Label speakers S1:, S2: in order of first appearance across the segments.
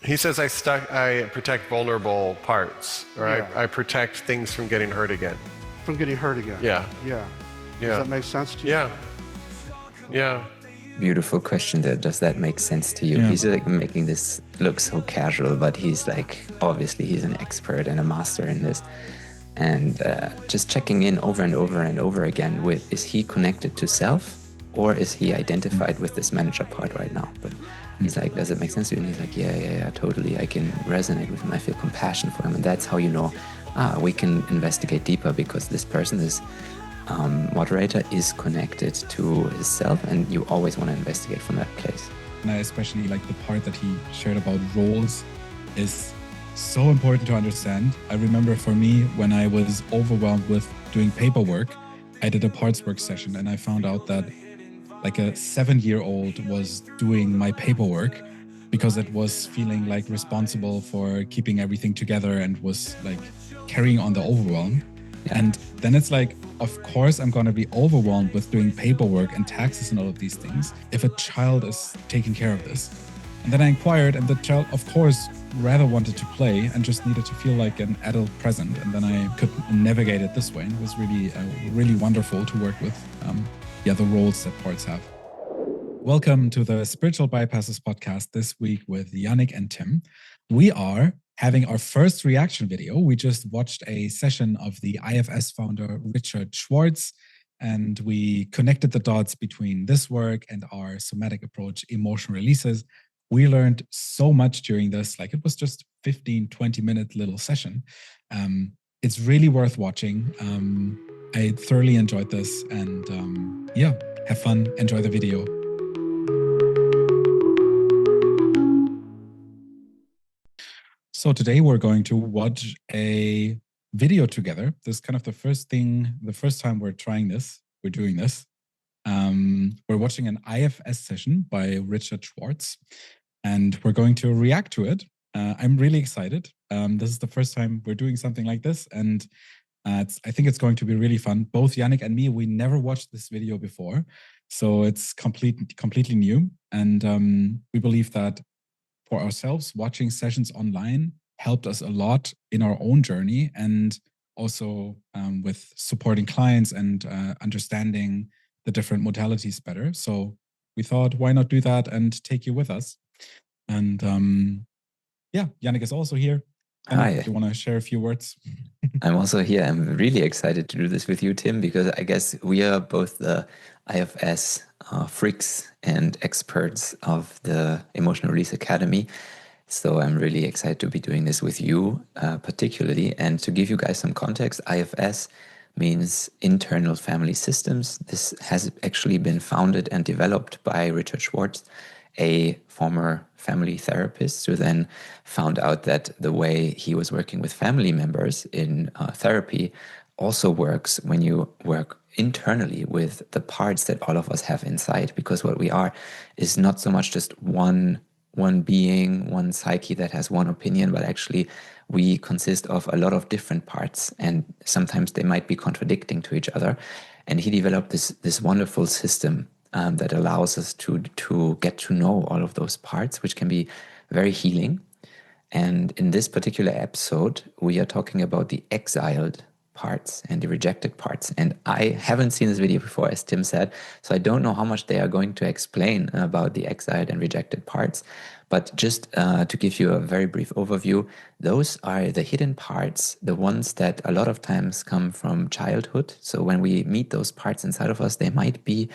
S1: He says I protect vulnerable parts, or I protect things from getting hurt again.
S2: From getting hurt again.
S1: Yeah.
S2: Yeah.
S1: Yeah.
S2: Does that make sense to you?
S1: Yeah. Yeah.
S3: Beautiful question there. Does that make sense to you?
S4: Yeah.
S3: He's like making this look so casual, but he's like, obviously he's an expert and a master in this. And just checking in over and over and over again with, is he connected to self, or is he identified with this manager part right now? But he's like, does it make sense to you? And he's like, yeah, totally. I can resonate with him. I feel compassion for him. And that's how you know, we can investigate deeper, because this person, this moderator, is connected to his self, and you always want to investigate from that place.
S4: And I especially like the part that he shared about roles is so important to understand. I remember for me, when I was overwhelmed with doing paperwork, I did a parts work session, and I found out that like a 7-year-old was doing my paperwork because it was feeling like responsible for keeping everything together and was like carrying on the overwhelm. And then it's like, of course, I'm going to be overwhelmed with doing paperwork and taxes and all of these things if a child is taking care of this. And then I inquired, and the child, of course, rather wanted to play and just needed to feel like an adult present. And then I could navigate it this way. And it was really wonderful to work with the roles that parts have. Welcome to the Spiritual Bypasses podcast this week with Jannick and Tim. We are having our first reaction video. We just watched a session of the IFS founder, Richard Schwartz, and we connected the dots between this work and our somatic approach, emotion releases. We learned so much during this, like it was just 15, 20-minute little session. It's really worth watching. I thoroughly enjoyed this, and have fun, enjoy the video. So today we're going to watch a video together. This is kind of the first time we're trying this, we're doing this. We're watching an IFS session by Richard Schwartz, and we're going to react to it. I'm really excited. This is the first time we're doing something like this, and I think it's going to be really fun. Both Jannick and me, we never watched this video before, so it's completely new. And we believe that for ourselves, watching sessions online helped us a lot in our own journey, and also with supporting clients and understanding the different modalities better. So we thought, why not do that and take you with us? And Jannick is also here.
S3: Hi.
S4: Do you want to share a few words?
S3: I'm also here. I'm really excited to do this with you, Tim, because I guess we are both the IFS freaks and experts of the Emotional Release Academy. So I'm really excited to be doing this with you, particularly. And to give you guys some context, IFS means internal family systems. This has actually been founded and developed by Richard Schwartz, a former family therapist, who then found out that the way he was working with family members in therapy also works when you work internally with the parts that all of us have inside, because what we are is not so much just one being, one psyche that has one opinion, but actually we consist of a lot of different parts, and sometimes they might be contradicting to each other. And he developed this wonderful system that allows us to get to know all of those parts, which can be very healing. And in this particular episode, we are talking about the exiled parts and the rejected parts. And I haven't seen this video before, as Tim said, so I don't know how much they are going to explain about the exiled and rejected parts. But just to give you a very brief overview, those are the hidden parts, the ones that a lot of times come from childhood. So when we meet those parts inside of us, they might be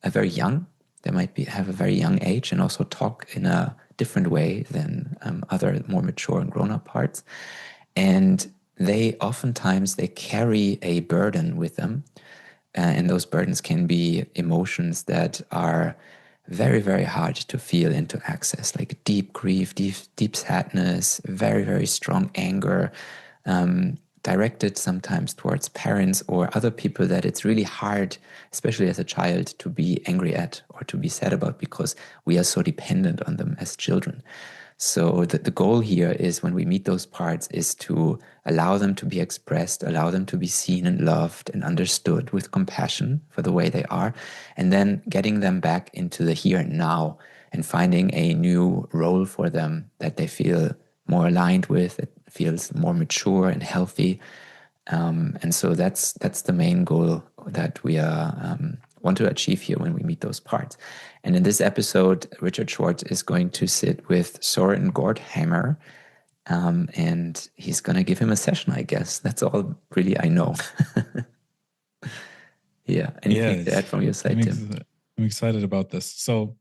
S3: very young. They might have a very young age and also talk in a different way than other more mature and grown-up parts. And they oftentimes carry a burden with them. And those burdens can be emotions that are very, very hard to feel and to access, like deep grief, deep sadness, very, very strong anger, directed sometimes towards parents or other people that it's really hard, especially as a child, to be angry at or to be sad about, because we are so dependent on them as children. So the goal here is, when we meet those parts, is to allow them to be expressed, allow them to be seen and loved and understood with compassion for the way they are, and then getting them back into the here and now and finding a new role for them that they feel more aligned with, it feels more mature and healthy. And so that's the main goal that we want to achieve here when we meet those parts. And in this episode, Richard Schwartz is going to sit with Soren Gordhammer, and he's going to give him a session, I guess. That's all really I know. Yeah. Anything to add from your side, Tim?
S4: I'm excited about this. So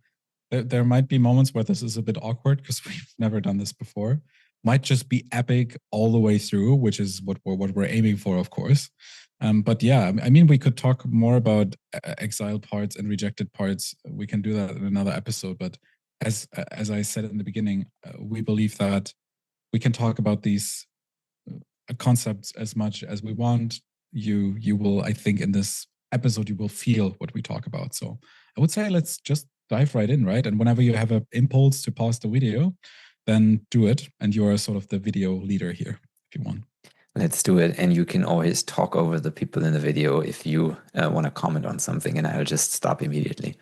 S4: there might be moments where this is a bit awkward because we've never done this before. Might just be epic all the way through, which is what we're aiming for, of course. But yeah, I mean, we could talk more about exiled parts and rejected parts. We can do that in another episode. But as I said in the beginning, we believe that we can talk about these concepts as much as we want. You will, I think, in this episode, you will feel what we talk about. So I would say let's just dive right in, right? And whenever you have an impulse to pause the video, then do it. And you're sort of the video leader here, if you want.
S3: Let's do it. And you can always talk over the people in the video if you want to comment on something, and I'll just stop immediately.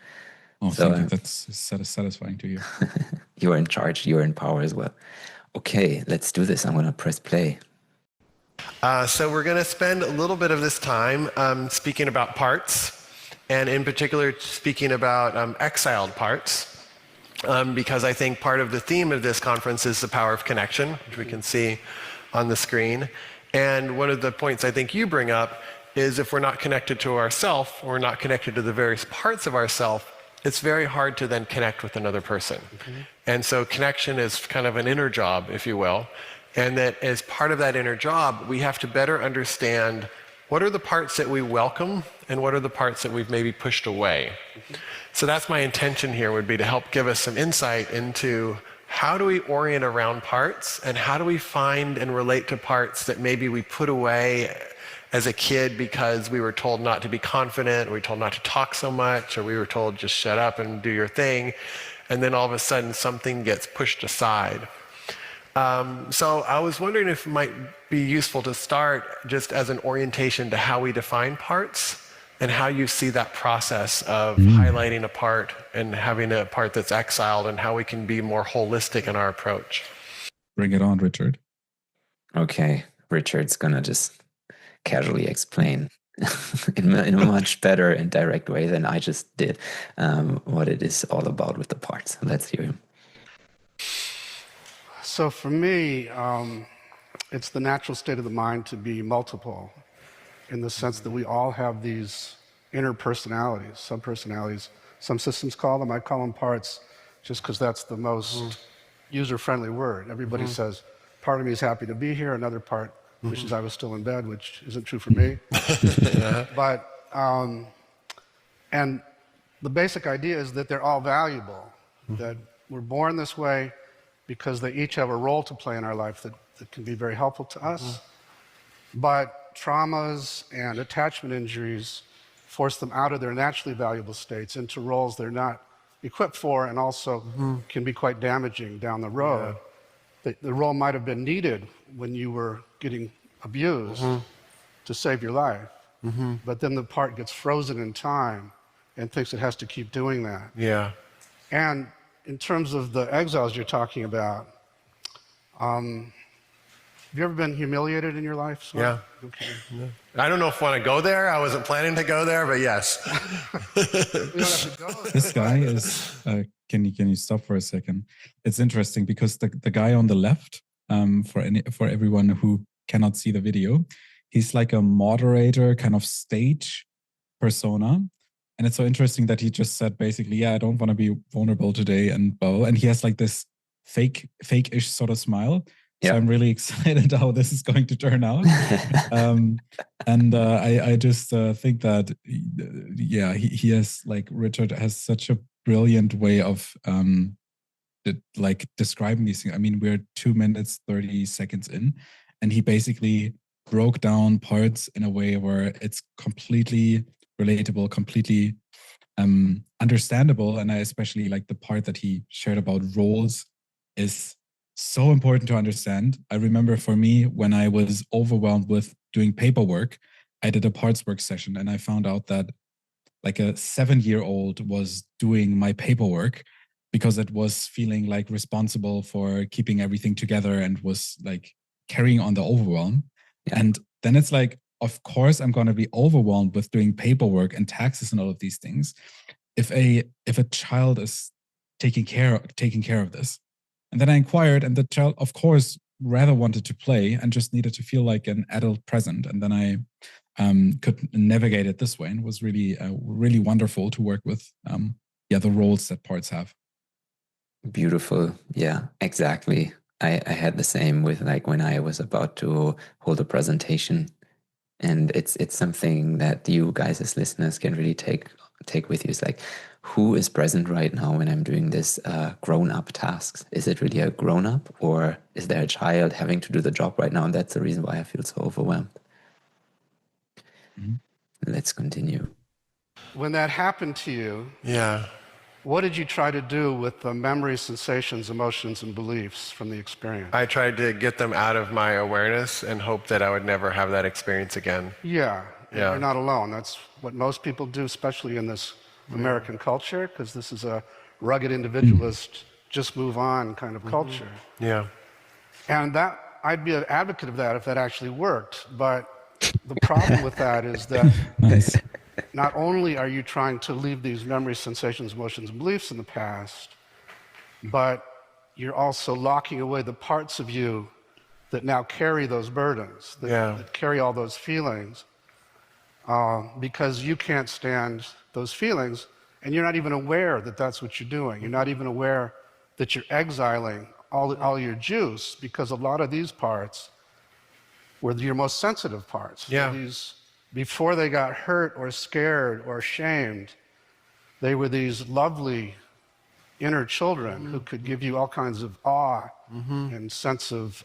S4: Oh, so, thank you. That's satisfying to you.
S3: You're in charge. You're in power as well. Okay, let's do this. I'm going to press play.
S1: So we're going to spend a little bit of this time speaking about parts, and in particular speaking about exiled parts, because I think part of the theme of this conference is the power of connection, which we can see on the screen. And one of the points I think you bring up is if we're not connected to ourself, or we're not connected to the various parts of ourself, it's very hard to then connect with another person. Mm-hmm. And so connection is kind of an inner job, if you will. And that as part of that inner job, we have to better understand what are the parts that we welcome and what are the parts that we've maybe pushed away. Mm-hmm. So that's my intention here, would be to help give us some insight into how do we orient around parts, and how do we find and relate to parts that maybe we put away as a kid because we were told not to be confident, or we were told not to talk so much, or we were told just shut up and do your thing, and then all of a sudden something gets pushed aside. So I was wondering if it might be useful to start just as an orientation to how we define parts, and how you see that process of highlighting a part and having a part that's exiled, and how we can be more holistic in our approach.
S4: Bring it on, Richard.
S3: Okay, Richard's going to just casually explain in a much better and direct way than I just did what it is all about with the parts. Let's hear him.
S2: So for me, it's the natural state of the mind to be multiple, in the sense that we all have these inner personalities, subpersonalities. Some systems call them, I call them parts, just because that's the most user-friendly word. Everybody says, part of me is happy to be here, another part wishes I was still in bed, which isn't true for me. But, and the basic idea is that they're all valuable, that we're born this way because they each have a role to play in our life that can be very helpful to us. But traumas and attachment injuries force them out of their naturally valuable states into roles they're not equipped for, and also can be quite damaging down the road. The role might have been needed when you were getting abused to save your life, but then the part gets frozen in time and thinks it has to keep doing that.
S1: Yeah.
S2: And in terms of the exiles you're talking about, have you ever been humiliated in your life? So,
S1: yeah.
S2: Okay.
S1: Yeah. I don't know if I want to go there. I wasn't planning to go there, but yes.
S2: We don't have to go there.
S4: This guy is, can you stop for a second? It's interesting because the guy on the left, for everyone who cannot see the video, he's like a moderator kind of stage persona. And it's so interesting that he just said basically, yeah, I don't want to be vulnerable today, and he has like this fake-ish sort of smile. So I'm really excited how this is going to turn out. I just think that, he has, like, Richard has such a brilliant way of like describing these things. I mean, we're 2 minutes, 30 seconds in, and he basically broke down parts in a way where it's completely relatable, completely understandable. And I especially like the part that he shared about roles is so important to understand. I remember for me, when I was overwhelmed with doing paperwork, I did a parts work session, and I found out that like a 7-year-old was doing my paperwork. because it was feeling like responsible for keeping everything together and was like carrying on the overwhelm.
S3: Yeah.
S4: And then it's like, of course, I'm going to be overwhelmed with doing paperwork and taxes and all of these things. If a child is taking care of this, and then I inquired, and the child, of course, rather wanted to play and just needed to feel like an adult present. And then I could navigate it this way, and it was really, really wonderful to work with. The roles that parts have.
S3: Beautiful. Yeah, exactly. I had the same with like when I was about to hold a presentation, and it's something that you guys as listeners can really take with you. It's like, who is present right now when I'm doing this grown-up tasks? Is it really a grown-up, or is there a child having to do the job right now? And that's the reason why I feel so overwhelmed. Mm-hmm. Let's continue.
S2: When that happened to you,
S1: Yeah.
S2: what did you try to do with the memories, sensations, emotions, and beliefs from the experience?
S1: I tried to get them out of my awareness and hope that I would never have that experience again.
S2: Yeah.
S1: Yeah.
S2: You're not alone. That's what most people do, especially in this American culture, because this is a rugged individualist, just move on kind of culture.
S1: Yeah.
S2: And that, I'd be an advocate of that if that actually worked. But the problem with that is that
S4: Nice.
S2: not only are you trying to leave these memories, sensations, emotions, and beliefs in the past, but you're also locking away the parts of you that now carry those burdens, that carry all those feelings, because you can't stand those feelings, and you're not even aware that that's what you're doing. You're not even aware that you're exiling all your juice, because a lot of these parts were your most sensitive parts.
S1: Yeah.
S2: These, before they got hurt or scared or shamed, they were these lovely inner children who could give you all kinds of awe and sense of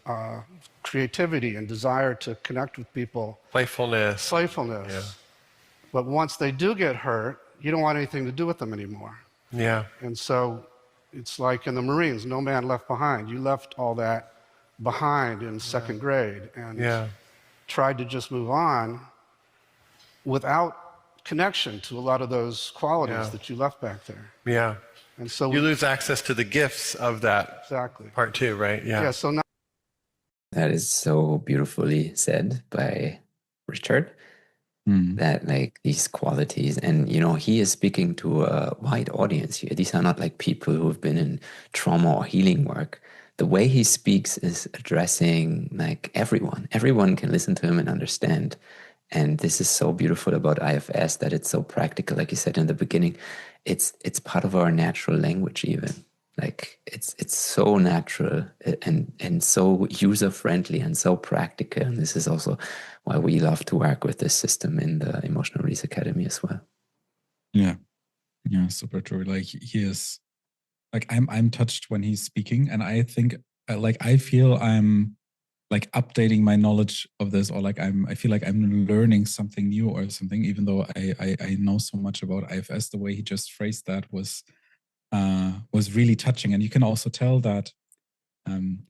S2: creativity and desire to connect with people.
S1: Playfulness. Yeah.
S2: But once they do get hurt, you don't want anything to do with them anymore.
S1: Yeah.
S2: And so it's like in the Marines, no man left behind. You left all that behind in second grade and tried to just move on without connection to a lot of those qualities that you left back there.
S1: Yeah.
S2: And so
S1: You lose access to the gifts of that
S2: exactly.
S1: part too, right? Yeah.
S2: Yeah, so now
S3: That is so beautifully said by Richard. That like these qualities, and you know, he is speaking to a wide audience here. These are not like people who have been in trauma or healing work. The way he speaks is addressing like everyone. Everyone can listen to him and understand. And this is so beautiful about IFS, that it's so practical. Like you said in the beginning, it's part of our natural language even. Like it's so natural and so user-friendly and so practical. And this is also why we love to work with this system in the Emotional Release Academy as well.
S4: Yeah, super true. Like he is, like I'm touched when he's speaking, and I think I feel I'm like updating my knowledge of this, or like I feel like I'm learning something new or something, even though I know so much about IFS. The way he just phrased that was really touching. And you can also tell that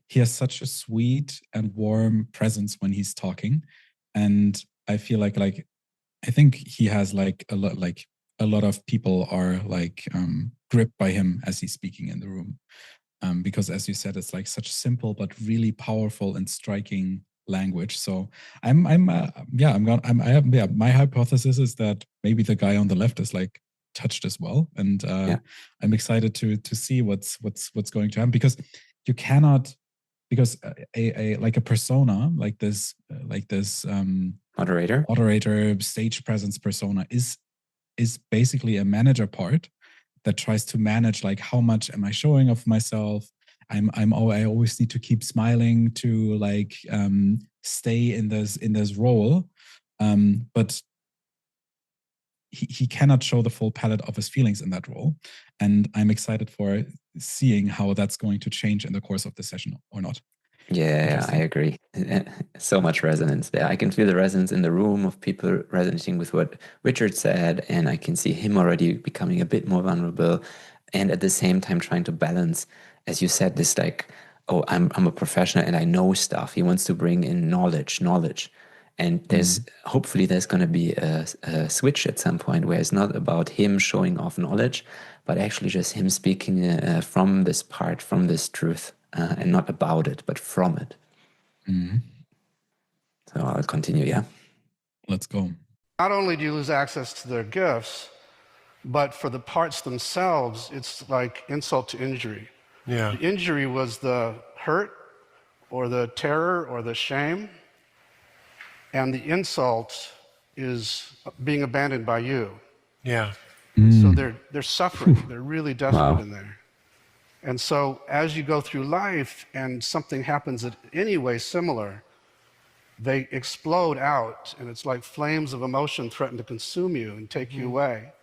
S4: he has such a sweet and warm presence when he's talking. And I feel like I think he has like a lot of people are like gripped by him as he's speaking in the room. Because as you said, it's like such simple but really powerful and striking language. So my hypothesis is that maybe the guy on the left is like touched as well, and I'm excited to see what's going to happen, because you cannot, because a persona like this moderator stage presence persona is basically a manager part that tries to manage like how much am I showing of myself. I always need to keep smiling to like stay in this role, but he cannot show the full palette of his feelings in that role. And I'm excited for seeing how that's going to change in the course of the session or not.
S3: Yeah, I agree. So much resonance there. I can feel the resonance in the room of people resonating with what Richard said, and I can see him already becoming a bit more vulnerable, and at the same time trying to balance, as you said, this like, oh, I'm a professional and I know stuff. He wants to bring in knowledge, And there's hopefully there's going to be a switch at some point where it's not about him showing off knowledge, but actually just him speaking from this part, from this truth, and not about it, but from it. So I'll continue, yeah?
S4: Let's go.
S2: Not only do you lose access to their gifts, but for the parts themselves, it's like insult to injury.
S1: Yeah.
S2: The injury was the hurt or the terror or the shame, and the insult is being abandoned by you.
S1: Yeah.
S2: So they're suffering. They're really desperate in there. And so as you go through life and something happens that any way similar, they explode out, and it's like flames of emotion threaten to consume you and take you away.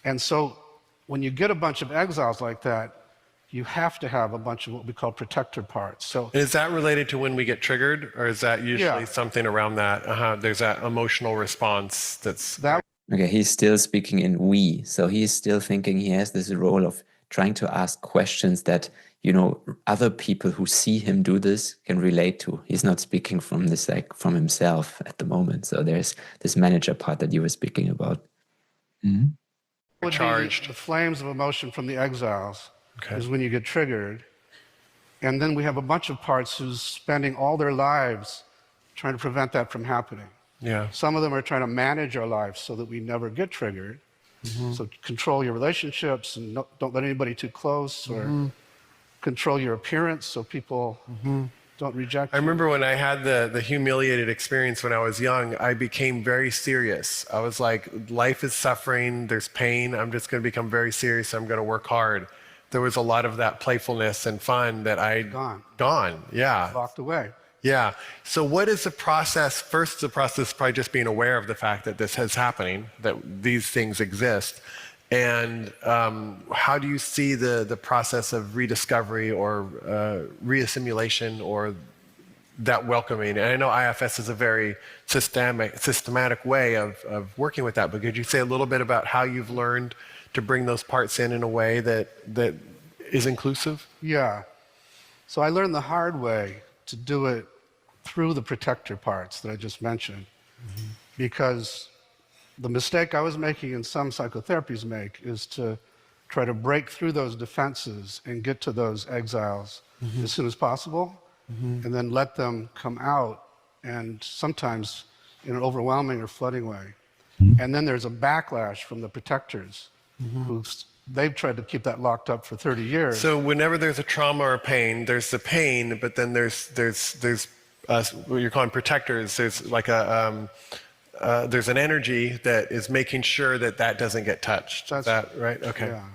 S2: And so when you get a bunch of exiles like that, you have to have a bunch of what we call protector parts. So
S1: Is that related to when we get triggered, or is that usually
S2: Yeah.
S1: something around that? There's that emotional response that's...
S2: that
S3: Okay, he's still speaking in we. So he's still thinking he has this role of trying to ask questions that, you know, other people who see him do this can relate to. He's not speaking from this, like, from himself at the moment. So there's this manager part that you were speaking about.
S2: would
S1: Charged.
S2: be the flames of emotion from the exiles
S1: Okay.
S2: is when you get triggered. And then we have a bunch of parts who's spending all their lives trying to prevent that from happening.
S1: Yeah.
S2: Some of them are trying to manage our lives so that we never get triggered. So control your relationships and don't let anybody too close, or control your appearance so people don't reject
S1: I
S2: you.
S1: remember when I had the humiliated experience when I was young, I became very serious. I was like, life is suffering, there's pain, I'm just going to become very serious, I'm going to work hard. There was a lot of that playfulness and fun that Gone, yeah.
S2: Locked away.
S1: Yeah. So what is the process? First, the process is probably just being aware of the fact that this is happening, that these things exist. And how do you see the process of rediscovery or reassimilation or that welcoming? And I know IFS is a very systematic way of working with that, but could you say a little bit about how you've learned to bring those parts in a way that is inclusive?
S2: Yeah. So I learned the hard way to do it through the protector parts that I just mentioned, because the mistake I was making and some psychotherapies make is to try to break through those defenses and get to those exiles as soon as possible, and then let them come out, and sometimes in an overwhelming or flooding way. And then there's a backlash from the protectors they've tried to keep that locked up for 30 years.
S1: So whenever there's a trauma or pain, there's the pain, but then there's what you're calling protectors. There's like there's an energy that is making sure that doesn't get touched. Is that right? Okay.
S2: Yeah.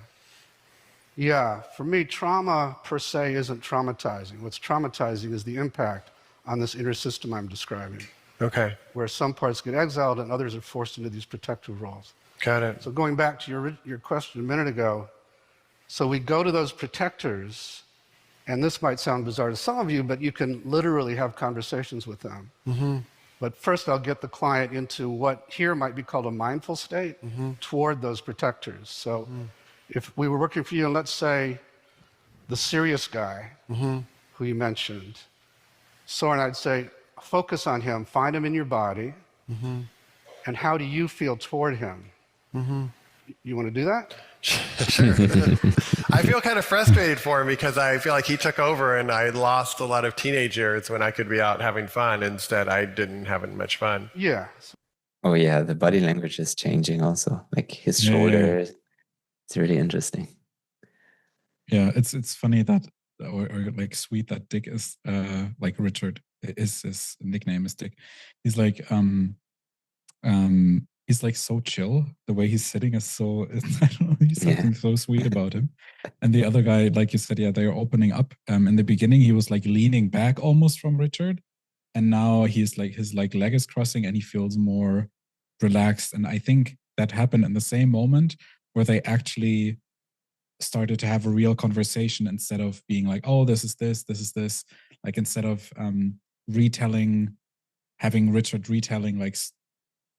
S2: Yeah. For me, trauma per se isn't traumatizing. What's traumatizing is the impact on this inner system I'm describing,
S1: Okay.
S2: where some parts get exiled and others are forced into these protective roles.
S1: Got it.
S2: So going back to your question a minute ago, so we go to those protectors, and this might sound bizarre to some of you, but you can literally have conversations with them. But first I'll get the client into what here might be called a mindful state toward those protectors. So if we were working for you, and let's say the serious guy who you mentioned, Soren, I'd say, focus on him, find him in your body, and how do you feel toward him? You want to do that?
S1: Sure. I feel kind of frustrated for him because I feel like he took over and I lost a lot of teenage years when I could be out having fun. Instead, I didn't have much fun.
S2: Yeah.
S3: Oh yeah, the body language is changing also. Like his
S4: Yeah.
S3: shoulders. It's really interesting.
S4: Yeah, it's funny that, or like sweet that Dick is like Richard is his nickname is Dick. He's like he's like so chill. The way he's sitting is so I don't know, he's something so sweet about him. And the other guy, like you said, yeah, they're opening up. In the beginning, he was like leaning back almost from Richard, and now he's like his like leg is crossing and he feels more relaxed. And I think that happened in the same moment where they actually started to have a real conversation instead of being like, oh, this is this. Like instead of having Richard retelling like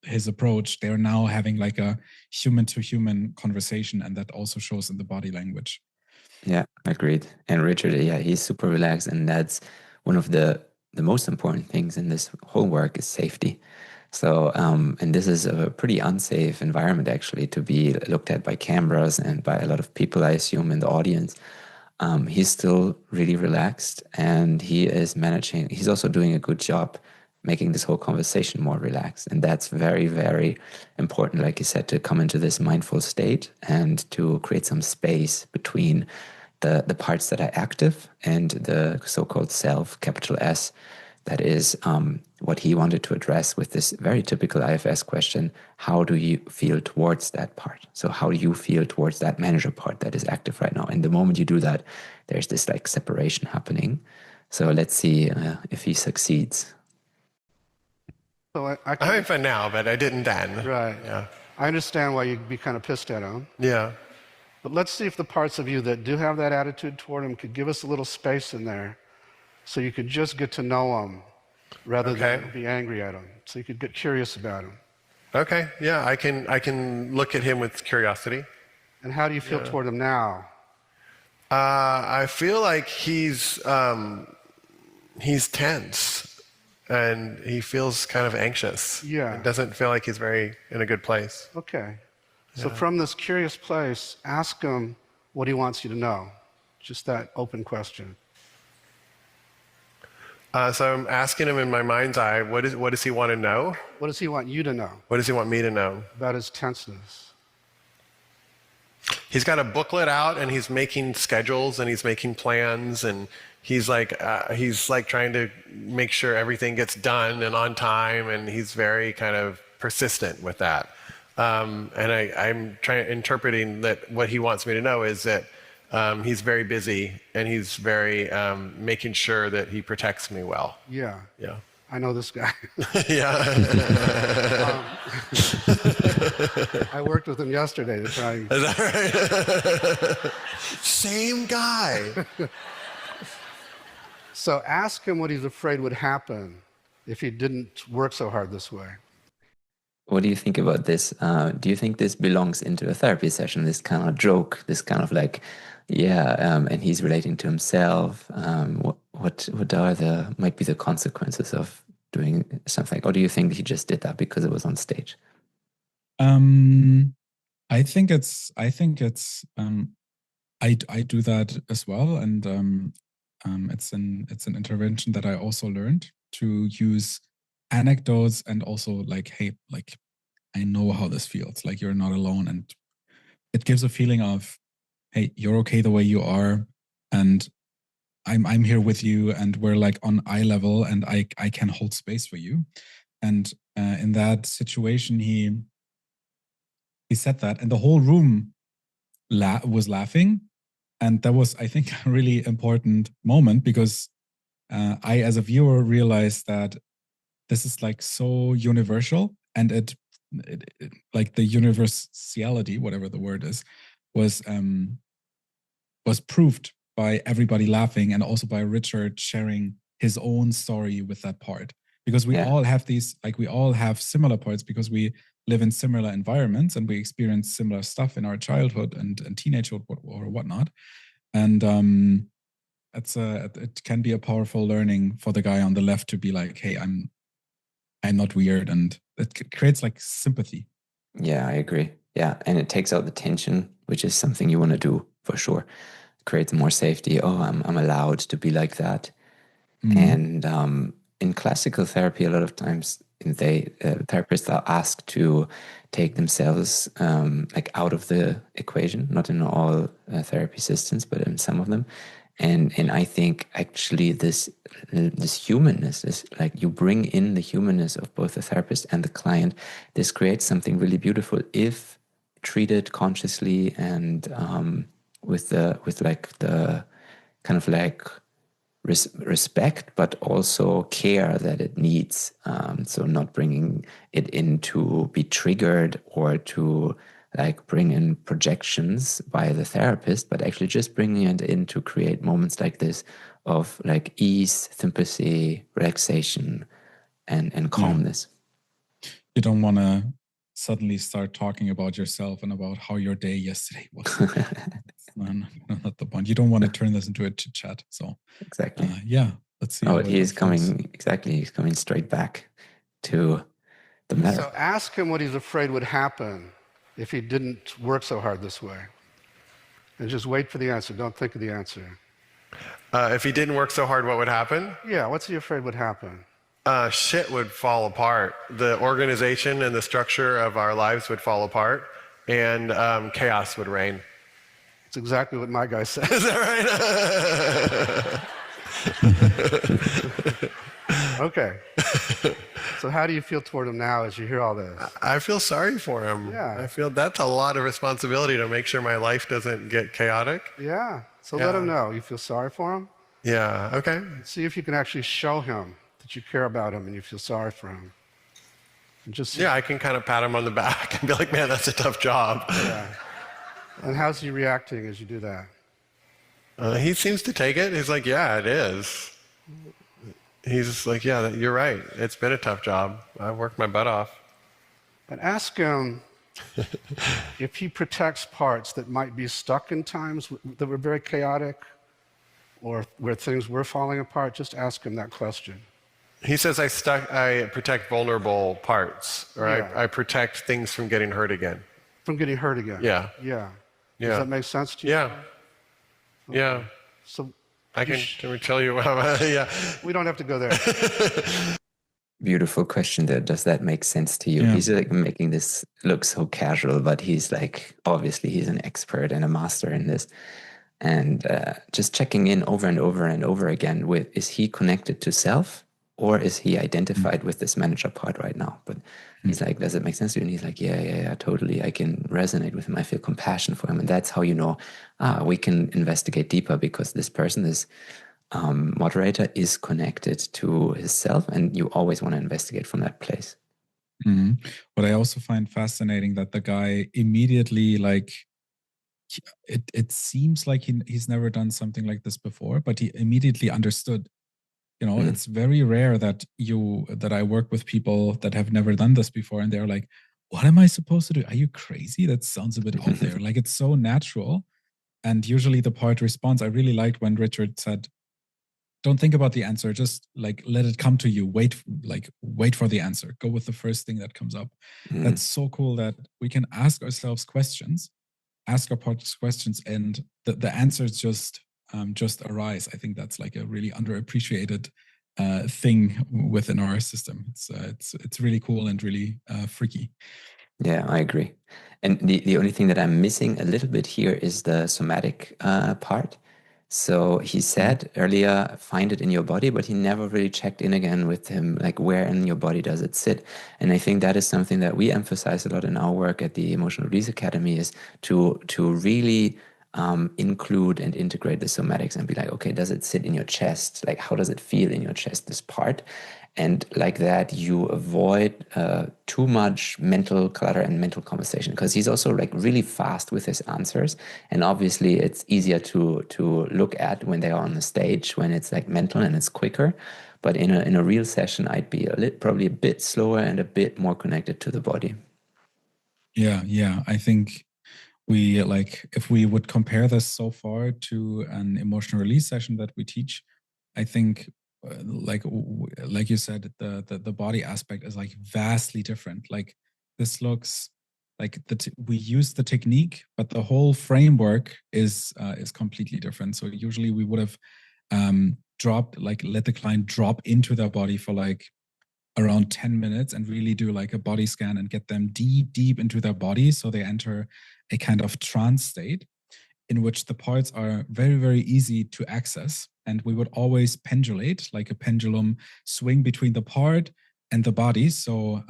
S4: his approach, they're now having like a human-to-human conversation, and that also shows in the body language.
S3: Yeah, agreed. And Richard, yeah, he's super relaxed, and that's one of the the most important things in this whole work is safety. So, and this is a pretty unsafe environment actually to be looked at by cameras and by a lot of people, I assume, in the audience. He's still really relaxed, and he is managing, he's also doing a good job making this whole conversation more relaxed. And that's very, very important, like you said, to come into this mindful state and to create some space between the parts that are active and the so-called self, capital S. That is what he wanted to address with this very typical IFS question: how do you feel towards that part? So how do you feel towards that manager part that is active right now? And the moment you do that, there's this like separation happening. So let's see if he succeeds.
S2: So I
S1: I'm having fun now, but I didn't then.
S2: right.
S1: Yeah.
S2: I understand why you'd be kind of pissed at him.
S1: Yeah.
S2: But let's see if the parts of you that do have that attitude toward him could give us a little space in there so you could just get to know him rather than be angry at him. So you could get curious about him.
S1: Okay. Yeah, I can look at him with curiosity.
S2: And how do you feel toward him now?
S1: I feel like he's tense and he feels kind of anxious.
S2: Yeah.
S1: It doesn't feel like he's very in a good place.
S2: Okay. So from this curious place, ask him what he wants you to know. Just that open question.
S1: So I'm asking him in my mind's eye, what does he want to know?
S2: What does he want you to know
S1: What does he want me to know?
S2: about his tenseness?
S1: He's got a booklet out and he's making schedules and he's making plans and he's like trying to make sure everything gets done and on time, and he's very kind of persistent with that. And I'm interpreting that what he wants me to know is that he's very busy and he's very making sure that he protects me well.
S2: Yeah.
S1: Yeah.
S2: I know this guy.
S1: Yeah.
S2: I worked with him yesterday to try and...
S1: Is that right? Same guy.
S2: So ask him what he's afraid would happen if he didn't work so hard this way.
S3: What do you think about this? Do you think this belongs into a therapy session, this kind of joke, this kind of like, and he's relating to himself? What are might be the consequences of doing something? Or do you think he just did that because it was on stage?
S4: I think I do that as well, and it's an intervention that I also learned to use anecdotes and also like, hey, like I know how this feels, like you're not alone, and it gives a feeling of, hey, you're okay the way you are, and I'm here with you, and we're like on eye level, and I can hold space for you. And in that situation, he said that, and the whole room was laughing, and that was, I think, a really important moment, because I, as a viewer, realized that this is like so universal, and it like the universality, whatever the word is, was proved by everybody laughing, and also by Richard sharing his own story with that part, because we all have these, like we all have similar parts, because we live in similar environments and we experience similar stuff in our childhood and teenagehood or whatnot, and it can be a powerful learning for the guy on the left to be like, hey, I'm not weird, and it creates like sympathy.
S3: Yeah, I agree. Yeah, and it takes out the tension, which is something you want to do for sure. Creates more safety. Oh, I'm allowed to be like that. And in classical therapy, a lot of times therapists are asked to take themselves like out of the equation. Not in all therapy systems, but in some of them. And I think actually this humanness is like, you bring in the humanness of both the therapist and the client. This creates something really beautiful if treated consciously and with the kind of like respect, but also care that it needs. So not bringing it in to be triggered or to like bring in projections by the therapist, but actually just bringing it in to create moments like this of like ease, sympathy, relaxation, and calmness.
S4: You don't want to suddenly start talking about yourself and about how your day yesterday was. No, not the point. You don't want to turn this into a chit chat. So
S3: exactly.
S4: Let's see.
S3: Oh,
S4: how it
S3: he's
S4: unfolds.
S3: coming, exactly, he's coming straight back to the matter.
S2: So ask him what he's afraid would happen if he didn't work so hard this way. And just wait for the answer. Don't think of the answer.
S1: If he didn't work so hard, what would happen?
S2: Yeah, what's he afraid would happen?
S1: Shit would fall apart. The organization and the structure of our lives would fall apart, and chaos would reign.
S2: It's exactly what my guy said.
S1: Is that right?
S2: Okay. So how do you feel toward him now as you hear all this?
S1: I feel sorry for him.
S2: Yeah.
S1: I feel that's a lot of responsibility to make sure my life doesn't get chaotic.
S2: Yeah. So
S1: Yeah.
S2: let him know. You feel sorry for him?
S1: Yeah, okay.
S2: See if you can actually show him that you care about him and you feel sorry for him. And just
S1: Yeah, I can kind of pat him on the back and be like, man, that's a tough job.
S2: Yeah. And how's he reacting as you do that?
S1: He seems to take it. He's like, yeah, it is. He's just like, yeah, you're right. It's been a tough job. I've worked my butt off.
S2: But ask him if he protects parts that might be stuck in times that were very chaotic or where things were falling apart. Just ask him that question.
S1: He says I protect vulnerable parts, or
S2: Yeah.
S1: I protect things from getting hurt again.
S2: From getting hurt again.
S1: Yeah.
S2: Yeah.
S1: Yeah.
S2: Does that make sense to you?
S1: Yeah. Yeah.
S2: So
S1: I can tell you, yeah.
S2: we don't have to go there.
S3: Beautiful question there. Does that make sense to you?
S4: Yeah.
S3: He's like making this look so casual, but he's like, obviously he's an expert and a master in this. And just checking in over and over and over again with, is he connected to self or is he identified with this manager part right now? But he's like, does it make sense to you? And he's like, yeah, totally. I can resonate with him. I feel compassion for him. And that's how you know, we can investigate deeper because this person, this moderator is connected to his self, and you always want to investigate from that place.
S4: Mm-hmm. But I also find fascinating that the guy immediately, like, it seems like he's never done something like this before, but he immediately understood. You know, it's very rare that I work with people that have never done this before, and they're like, "What am I supposed to do? Are you crazy? That sounds a bit out there." Like, it's so natural, and usually the part responds. I really liked when Richard said, "Don't think about the answer. Just like let it come to you. Wait for the answer. Go with the first thing that comes up." That's so cool that we can ask ourselves questions, ask our parts questions, and the answers just arise. I think that's like a really underappreciated thing within our system. It's really cool and really freaky.
S3: Yeah, I agree. And the only thing that I'm missing a little bit here is the somatic part. So he said earlier, find it in your body, but he never really checked in again with him, like where in your body does it sit? And I think that is something that we emphasize a lot in our work at the Emotional Release Academy, is to really include and integrate the somatics and be like, okay, does it sit in your chest? Like, how does it feel in your chest, this part? And like that, you avoid too much mental clutter and mental conversation, because he's also like really fast with his answers. And obviously it's easier to look at when they are on the stage, when it's like mental and it's quicker. But in a real session, I'd be probably a bit slower and a bit more connected to the body.
S4: Yeah. I think if we would compare this so far to an emotional release session that we teach, I think like you said, the body aspect is like vastly different. Like, this looks like we use the technique, but the whole framework is completely different. So usually we would have let the client drop into their body for like around 10 minutes and really do like a body scan and get them deep into their body, so they enter a kind of trance state in which the parts are very, very easy to access. And we would always pendulate, like a pendulum, swing between the part and the body. So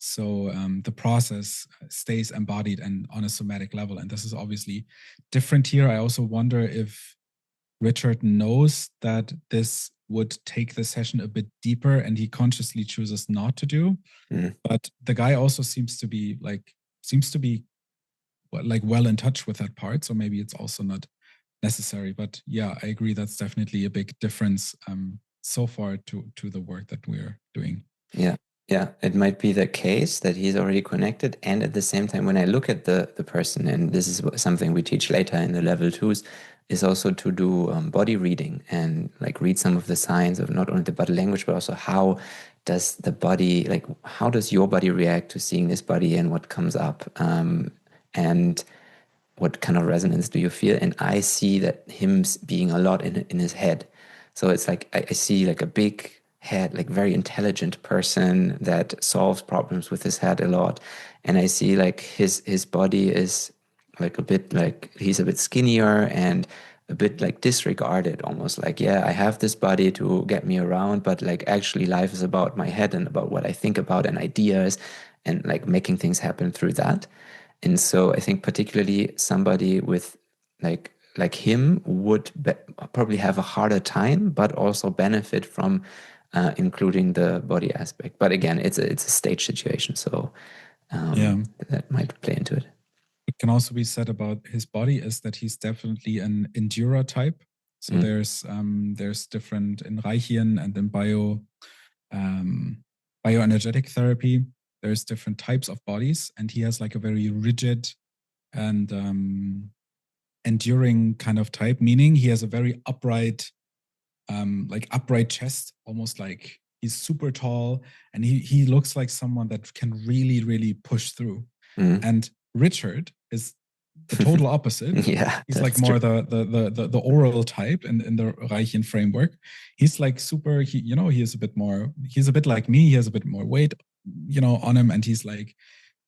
S4: the process stays embodied and on a somatic level. And this is obviously different here. I also wonder if Richard knows that this would take the session a bit deeper and he consciously chooses not to do. But the guy also seems to be well in touch with that part. So maybe it's also not necessary. But yeah, I agree. That's definitely a big difference so far to the work that we're doing.
S3: Yeah, it might be the case that he's already connected. And at the same time, when I look at the person, and this is something we teach later in the level 2s, is also to do body reading and like read some of the signs of not only the body language, but also how does the body, like how does your body react to seeing this body and what comes up, and what kind of resonance do you feel? And I see that him being a lot in his head. So it's like I see like a big head, like very intelligent person that solves problems with his head a lot. And I see like his body is like a bit like he's a bit skinnier and a bit like disregarded, almost like, yeah, I have this body to get me around, but like actually life is about my head and about what I think about and ideas and like making things happen through that. And so I think particularly somebody with like him would probably have a harder time, but also benefit from including the body aspect. But again, it's a stage situation, so that might play into it.
S4: It can also be said about his body is that he's definitely an endurer type. So there's different in Reichian and in bioenergetic therapy. There's different types of bodies, and he has like a very rigid and enduring kind of type, meaning he has a very upright, like upright chest, almost like he's super tall, and he looks like someone that can really, really push through. And Richard is the total opposite.
S3: Yeah,
S4: he's like more the oral type in the Reichian framework. He's like super. He's a bit like me. He has a bit more weight, on him, and he's like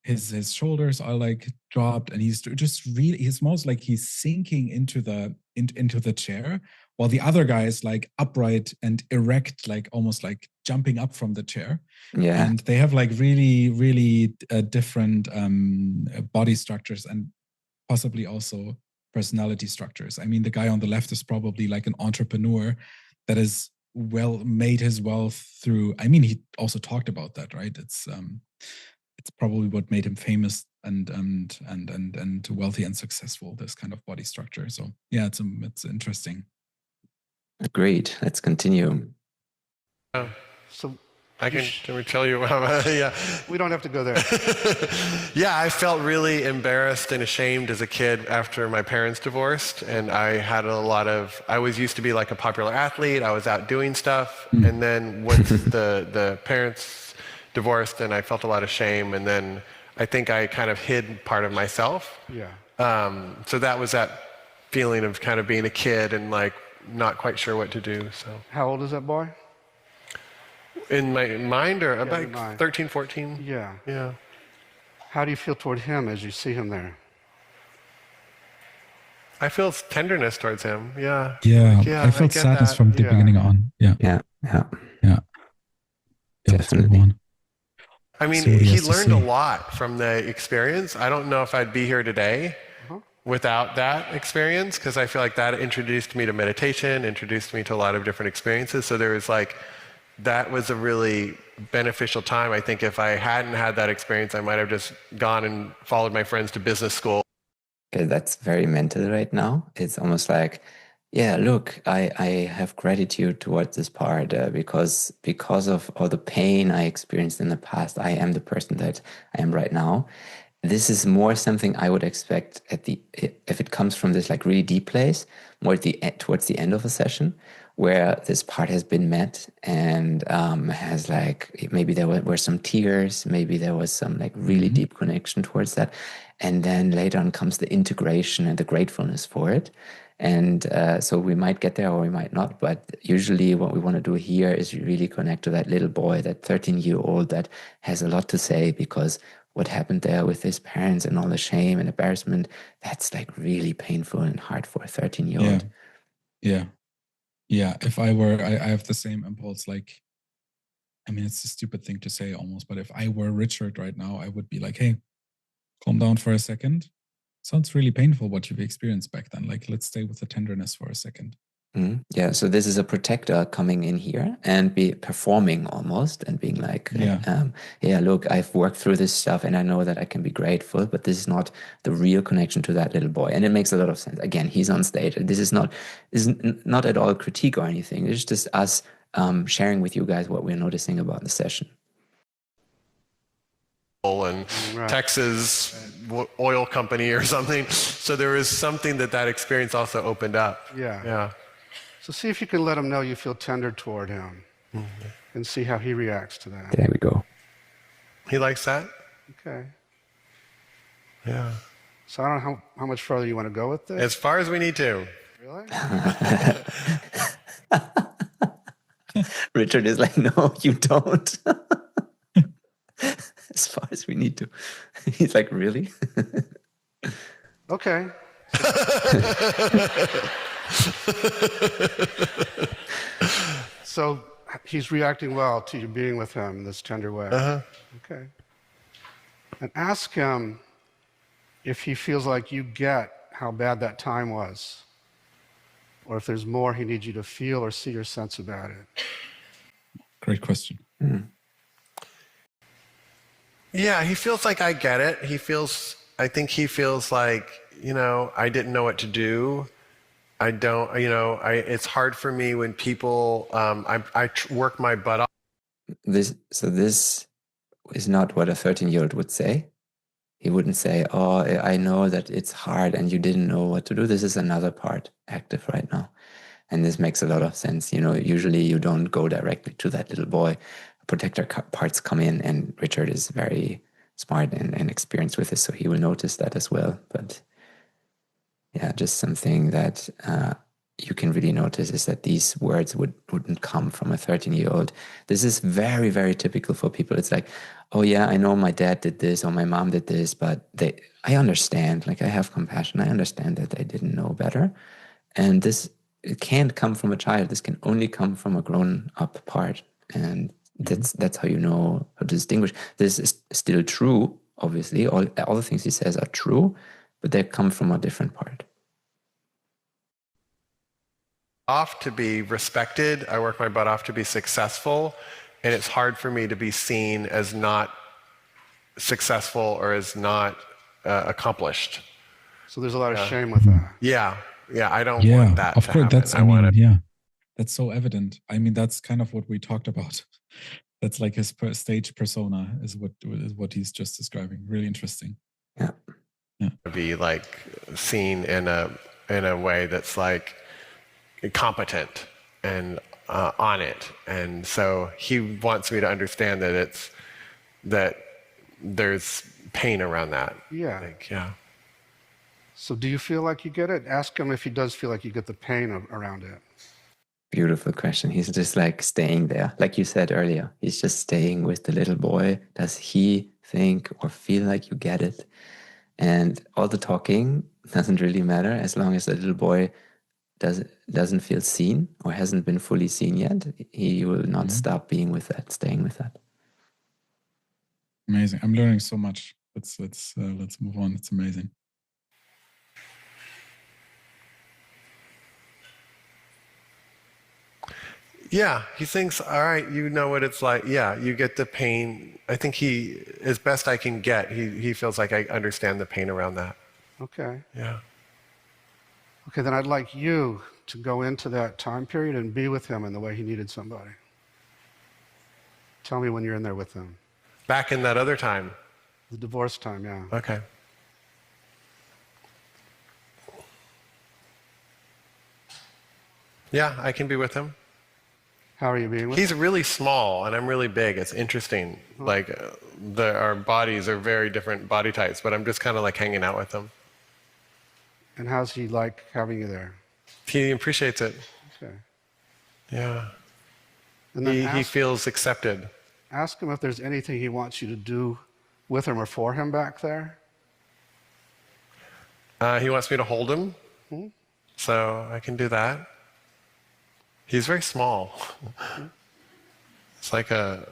S4: his shoulders are like dropped, and he's just really. He's most like he's sinking into the chair, while the other guy is like upright and erect, like almost like jumping up from the chair.
S3: Yeah,
S4: and they have like really, really different body structures and possibly also personality structures. I mean, the guy on the left is probably like an entrepreneur that has made his wealth through. I mean, he also talked about that, right? It's probably what made him famous and wealthy and successful. This kind of body structure. So yeah, it's interesting.
S3: Agreed. Let's continue.
S2: So
S1: Can we tell you? Yeah.
S2: we don't have to go there.
S1: Yeah, I felt really embarrassed and ashamed as a kid after my parents divorced, and I had I was used to be like a popular athlete. I was out doing stuff, and then once the parents divorced, and I felt a lot of shame, and then I think I kind of hid part of myself.
S2: Yeah.
S1: So that was that feeling of kind of being a kid and like not quite sure what to do. So.
S2: How old is that boy?
S1: In my mind, or about
S2: mind.
S1: 13, 14?
S2: Yeah.
S1: Yeah.
S2: How do you feel toward him as you see him there?
S1: I feel tenderness towards him. Yeah.
S4: Yeah. I felt sadness from the beginning on. Yeah.
S3: Definitely.
S1: I mean, he learned a lot from the experience. I don't know if I'd be here today without that experience, because I feel like that introduced me to meditation, introduced me to a lot of different experiences. So there was like, that was a really beneficial time. I think if I hadn't had that experience, I might have just gone and followed my friends to business school.
S3: Okay, that's very mental right now. It's almost like, yeah, look, I have gratitude towards this part because of all the pain I experienced in the past, I am the person that I am right now. This is more something I would expect if it comes from this like really deep place, more towards the end of a session, where this part has been met and has like, maybe there were some tears, maybe there was some like really deep connection towards that. And then later on comes the integration and the gratefulness for it. And so we might get there or we might not, but usually what we want to do here is really connect to that little boy, that 13-year-old that has a lot to say, because what happened there with his parents and all the shame and embarrassment, that's like really painful and hard for a 13-year-old.
S4: Yeah, if I were, I have the same impulse. Like, I mean, it's a stupid thing to say almost, but if I were Richard right now, I would be like, hey, calm down for a second. Sounds really painful what you've experienced back then. Like, let's stay with the tenderness for a second.
S3: Yeah, so this is a protector coming in here and be performing almost and being like, look, I've worked through this stuff and I know that I can be grateful, but this is not the real connection to that little boy. And it makes a lot of sense. Again, he's on stage. This is not at all a critique or anything. It's just us sharing with you guys what we're noticing about the session.
S1: and Texas oil company or something. So there was something that experience also opened up.
S2: Yeah.
S1: Yeah.
S2: So see if you can let him know you feel tender toward him and see how he reacts to that.
S3: There we go.
S1: He likes that?
S2: Okay.
S1: Yeah.
S2: So I don't know how much further you want to go with this.
S1: As far as we need to.
S2: Really?
S3: Richard is like, no, you don't. As far as we need to. He's like, really?
S2: Okay. So he's reacting well to you being with him in this tender way. Okay. And ask him if he feels like you get how bad that time was, or if there's more he needs you to feel or see or sense about it.
S4: Great question.
S1: Yeah, he feels like I get it. I think he feels like, I didn't know what to do. I don't, it's hard for me when people, I work my butt off.
S3: This is not what a 13-year-old would say. He wouldn't say, oh, I know that it's hard and you didn't know what to do. This is another part active right now. And this makes a lot of sense. Usually you don't go directly to that little boy. Protector parts come in, and Richard is very smart and experienced with this, so he will notice that as well. But yeah, just something that you can really notice is that these words wouldn't come from a 13-year-old. This is very, very typical for people. It's like, oh yeah, I know my dad did this or my mom did this, but I understand, I have compassion. I understand that they didn't know better. And it can't come from a child. This can only come from a grown-up part. And that's how you know how to distinguish. This is still true, obviously. All the things he says are true, but they come from a different part.
S1: Off to be respected. I work my butt off to be successful, and it's hard for me to be seen as not successful or as not accomplished.
S2: So there's a lot of shame with that.
S1: Yeah, I don't want that.
S4: Of course,
S1: happen.
S4: That's so evident. That's kind of what we talked about. That's like his stage persona is what he's just describing. Really interesting.
S3: Yeah.
S1: Be seen in a way that's competent and on it, and so he wants me to understand that there's pain around that.
S2: Yeah. So do you feel like you get it? Ask him if he does feel like you get the pain around it.
S3: Beautiful question. He's just staying there. Like you said earlier, he's just staying with the little boy. Does he think or feel like you get it? And all the talking doesn't really matter as long as the little boy doesn't feel seen or hasn't been fully seen yet. He will not stop being with that, staying with that.
S4: Amazing. I'm learning so much. Let's move on. It's amazing.
S1: Yeah, he thinks, all right, you know what it's like. Yeah, you get the pain. I think as best I can get, he feels like I understand the pain around that.
S2: Okay.
S1: Yeah.
S2: Okay, then I'd like you to go into that time period and be with him in the way he needed somebody. Tell me when you're in there with him.
S1: Back in that other time.
S2: The divorce time, yeah.
S1: Okay. Yeah, I can be with him.
S2: How are you being with him?
S1: He's really small and I'm really big. It's interesting. Our bodies are very different body types, but I'm just kind of hanging out with him.
S2: And how's he like having you there?
S1: He appreciates it.
S2: Okay.
S1: Yeah.
S2: And then
S1: he feels accepted.
S2: Ask him if there's anything he wants you to do with him or for him back there.
S1: He wants me to hold him, so I can do that. He's very small. It's like I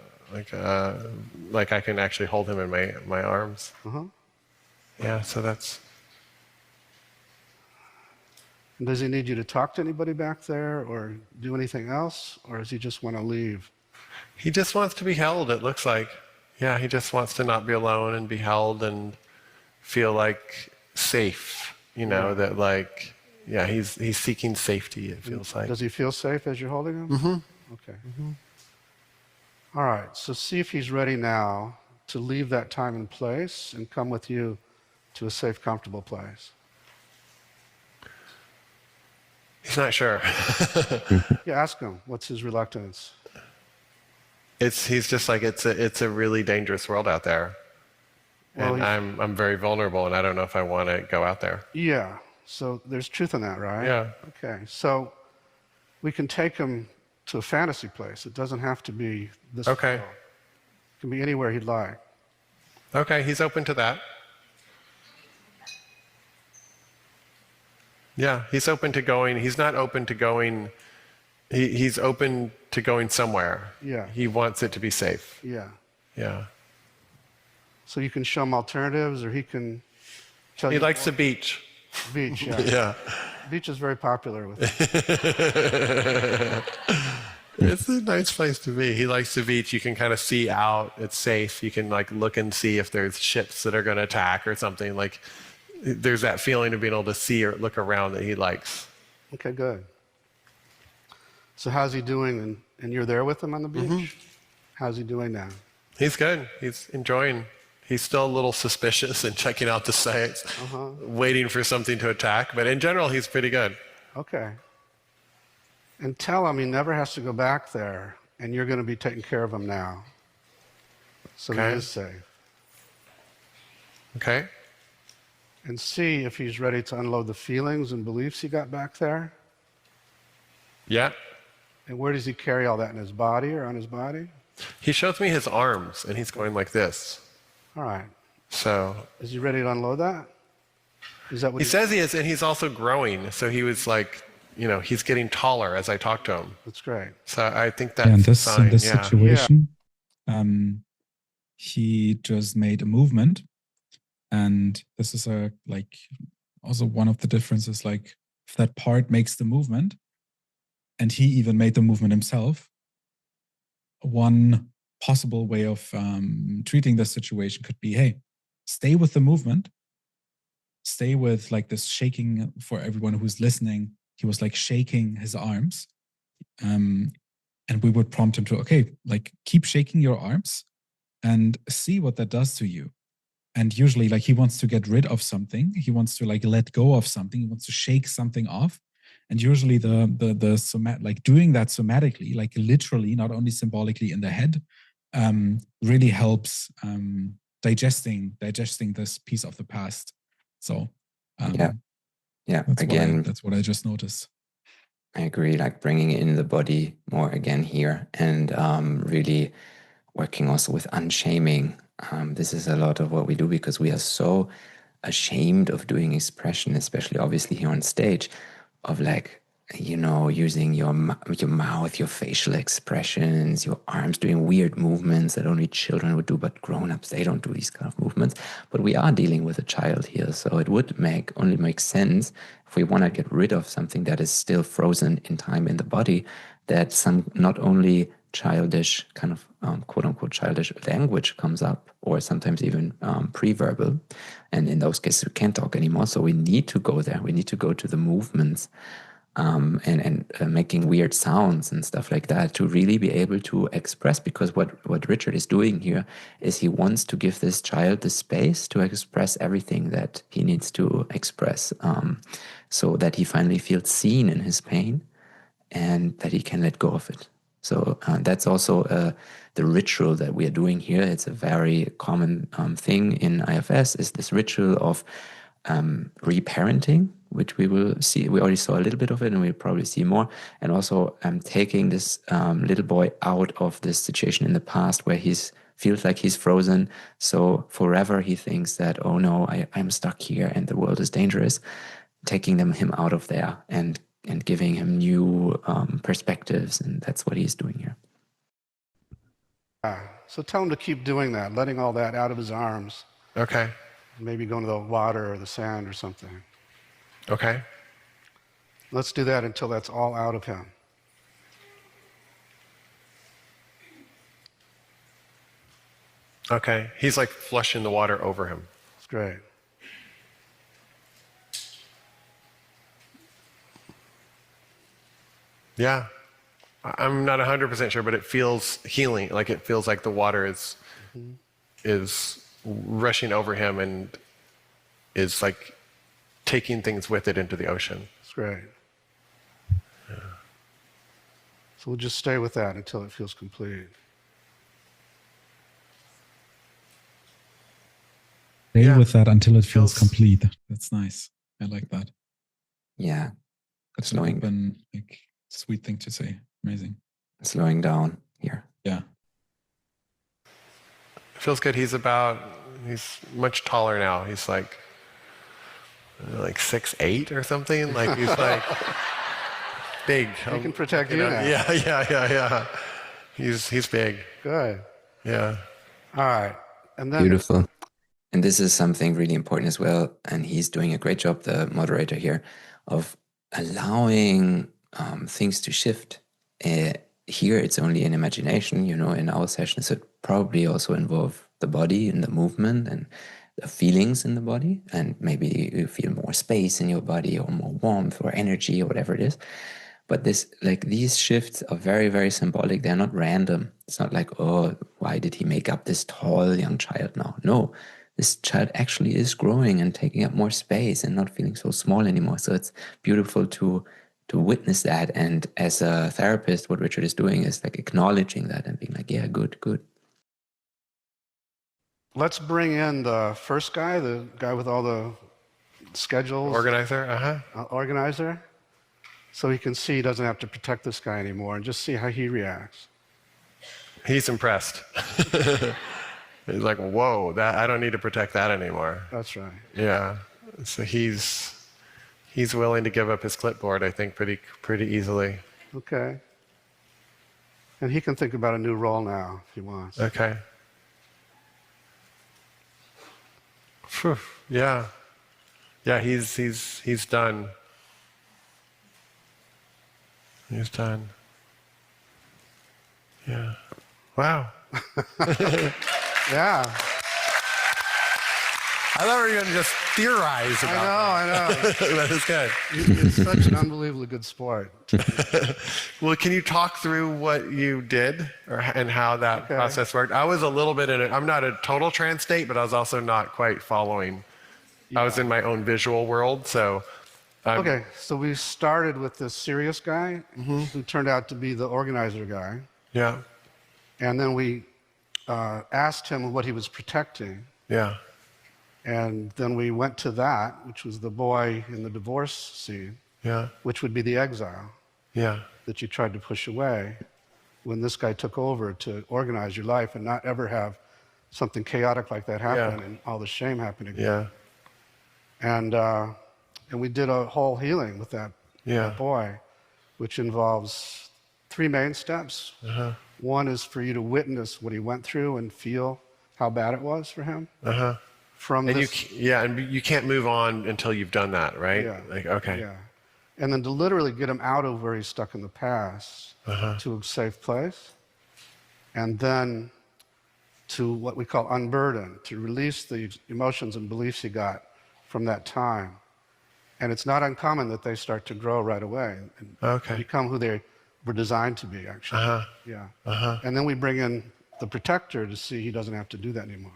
S1: can actually hold him in my arms. Yeah, so that's.
S2: Does he need you to talk to anybody back there or do anything else, or does he just want to leave?
S1: He just wants to be held, it looks like. Yeah, he just wants to not be alone and be held and feel safe, that yeah, he's seeking safety, it feels like.
S2: Does he feel safe as you're holding him? Okay. All right, so see if he's ready now to leave that time and place and come with you to a safe, comfortable place?
S1: He's not sure.
S2: Yeah, ask him. What's his reluctance?
S1: He's just like, it's a really dangerous world out there.
S2: Well,
S1: And I'm very vulnerable, and I don't know if I want to go out there.
S2: Yeah. So there's truth in that, right?
S1: Yeah.
S2: Okay. So we can take him to a fantasy place. It doesn't have to be this
S1: Okay.
S2: world. It can be anywhere he'd like.
S1: Okay, he's open to that. Yeah, he's open to going. He's not open to going. He's open to going somewhere.
S2: Yeah.
S1: He wants it to be safe.
S2: Yeah.
S1: Yeah.
S2: So you can show him alternatives, or he can tell
S1: He
S2: you
S1: likes the beach.
S2: beach. Yeah.
S1: Yeah.
S2: Beach is very popular with him.
S1: It's a nice place to be. He likes the beach. You can kind of see out. It's safe. You can like look and see if there's ships that are going to attack or something. Like there's that feeling of being able to see or look around that he likes.
S2: Okay, good. So how's he doing? And you're there with him on the beach?
S1: Mm-hmm.
S2: How's he doing now?
S1: He's good. He's enjoying. He's still a little suspicious and checking out the sites, waiting for something to attack. But in general, he's pretty good.
S2: Okay. And tell him he never has to go back there, and you're going to be taking care of him now. So
S1: Okay.
S2: he is safe.
S1: Okay?
S2: And see if he's ready to unload the feelings and beliefs he got back there.
S1: Yeah.
S2: And where does he carry all that, in his body or on his body?
S1: He shows me his arms, and he's going like this.
S2: All right.
S1: So
S2: Is he ready to unload that? Is that what
S1: he says he is, and he's also growing. So he was like, he's getting taller as I talk to him.
S2: That's great.
S1: So I think that's
S4: Yeah, in
S1: a
S4: this
S1: sign. Yeah.
S4: situation, he just made a movement, and this is also one of the differences. Like if that part makes the movement, and he even made the movement himself, one possible way of treating this situation could be, hey, stay with the movement, stay with like this shaking. For everyone who's listening, he was like shaking his arms, and we would prompt him to, okay, like keep shaking your arms and see what that does to you. And usually like he wants to get rid of something, he wants to like let go of something, he wants to shake something off. And usually like doing that somatically, like literally, not only symbolically in the head, really helps digesting this piece of the past. So
S3: Yeah.
S4: That's what I just noticed.
S3: I agree, like bringing in the body more again here, and really working also with unshaming. This is a lot of what we do, because we are so ashamed of doing expression, especially obviously here on stage, of like, using your mouth, your facial expressions, your arms, doing weird movements that only children would do, but grown-ups, they don't do these kind of movements. But we are dealing with a child here, so it would only make sense if we want to get rid of something that is still frozen in time in the body, that some not only childish kind of quote-unquote childish language comes up, or sometimes even pre-verbal, and in those cases we can't talk anymore. So we need to go there. We need to go to the movements, and making weird sounds and stuff like that, to really be able to express. Because what Richard is doing here is he wants to give this child the space to express everything that he needs to express, so that he finally feels seen in his pain, and that he can let go of it. So that's also the ritual that we are doing here. It's a very common thing in IFS, is this ritual of reparenting, which we will see. We already saw a little bit of it, and we'll probably see more. And also taking this little boy out of this situation in the past where feels like he's frozen. So forever he thinks that, oh no, I'm stuck here and the world is dangerous. Taking him out of there and giving him new perspectives, and that's what he's doing here.
S2: So tell him to keep doing that, letting all that out of his arms.
S1: Okay.
S2: Maybe going to the water or the sand or something.
S1: Okay.
S2: Let's do that until that's all out of him.
S1: Okay. He's like flushing the water over him.
S2: It's great.
S1: Yeah. I'm not 100% sure, but it feels healing. Like it feels like the water is is rushing over him and is like taking things with it into the ocean.
S2: That's great. Yeah. So we'll just stay with that until it feels complete.
S4: Stay
S1: Yeah.
S4: with that until it feels
S1: Feels-
S4: complete. That's nice. I like that.
S3: Yeah.
S4: That's an
S3: Slowing,
S4: open, like, sweet thing to say. Amazing.
S3: slowing down here.
S4: Yeah.
S1: It feels good. He's much taller now. He's like 6'8" or something. Like he's like big.
S2: He can protect you now.
S1: Yeah. He's big.
S2: Good.
S1: Yeah.
S2: All right. And then
S3: Beautiful. And this is something really important as well. And he's doing a great job, the moderator here, of allowing things to shift. Here, it's only in imagination, in our sessions, it probably also involve the body and the movement and the feelings in the body. And maybe you feel more space in your body or more warmth or energy or whatever it is. But these shifts are very, very symbolic. They're not random. It's not like, oh, why did he make up this tall young child now? No, this child actually is growing and taking up more space and not feeling so small anymore. So it's beautiful to witness that. And as a therapist, what Richard is doing is like acknowledging that and being like, yeah, good.
S2: let's bring in the first guy, the guy with all the schedules.
S1: Organizer.
S2: Organizer. So he can see he doesn't have to protect this guy anymore and just see how he reacts.
S1: He's impressed. He's like, whoa, I don't need to protect that anymore.
S2: That's right.
S1: Yeah. So he's willing to give up his clipboard, I think, pretty easily.
S2: Okay. And he can think about a new role now if he wants.
S1: Okay. Phew. Yeah. Yeah, he's done. He's done. Yeah. Wow.
S2: Yeah.
S1: I thought we were going to just theorize about
S2: I know.
S1: that. Is good.
S2: It's such an unbelievably good sport.
S1: Well, can you talk through what you did and how that process worked? I was a little bit in it. I'm not a total trance state, but I was also not quite following. I was in my own visual world, so.
S2: Okay, so we started with this serious guy who turned out to be the organizer guy.
S1: Yeah.
S2: And then we asked him what he was protecting.
S1: Yeah.
S2: And then we went to that, which was the boy in the divorce scene,
S1: Yeah.
S2: which would be the exile
S1: Yeah.
S2: that you tried to push away when this guy took over to organize your life and not ever have something chaotic like that happen and all the shame happen again.
S1: Yeah.
S2: And we did a whole healing with that boy, which involves 3 main steps. One is for you to witness what he went through and feel how bad it was for him. From
S1: And
S2: this,
S1: and you can't move on until you've done that, right?
S2: Yeah.
S1: Like, okay.
S2: Yeah. And then to literally get him out of where he's stuck in the past to a safe place. And then to what we call unburden, to release the emotions and beliefs he got from that time. And it's not uncommon that they start to grow right away and become who they were designed to be, actually. And then we bring in the protector to see he doesn't have to do that anymore.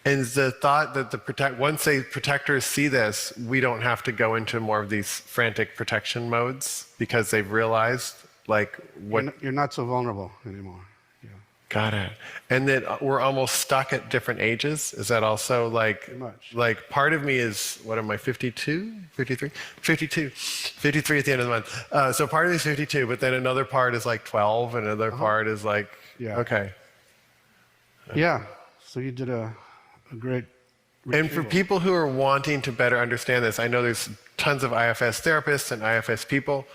S1: And the thought that once protectors see this, we don't have to go into more of these frantic protection modes because they've realized
S2: You're not so vulnerable anymore. Yeah.
S1: Got it. And that we're almost stuck at different ages. Is that also
S2: Pretty much.
S1: like part of me is, what am I, 52, 53? 53 at the end of the month. So part of me is 52, but then another part is like 12 and another part is like, okay.
S2: Yeah. So you did a great
S1: And for people who are wanting to better understand this, I know there's tons of IFS therapists and IFS people.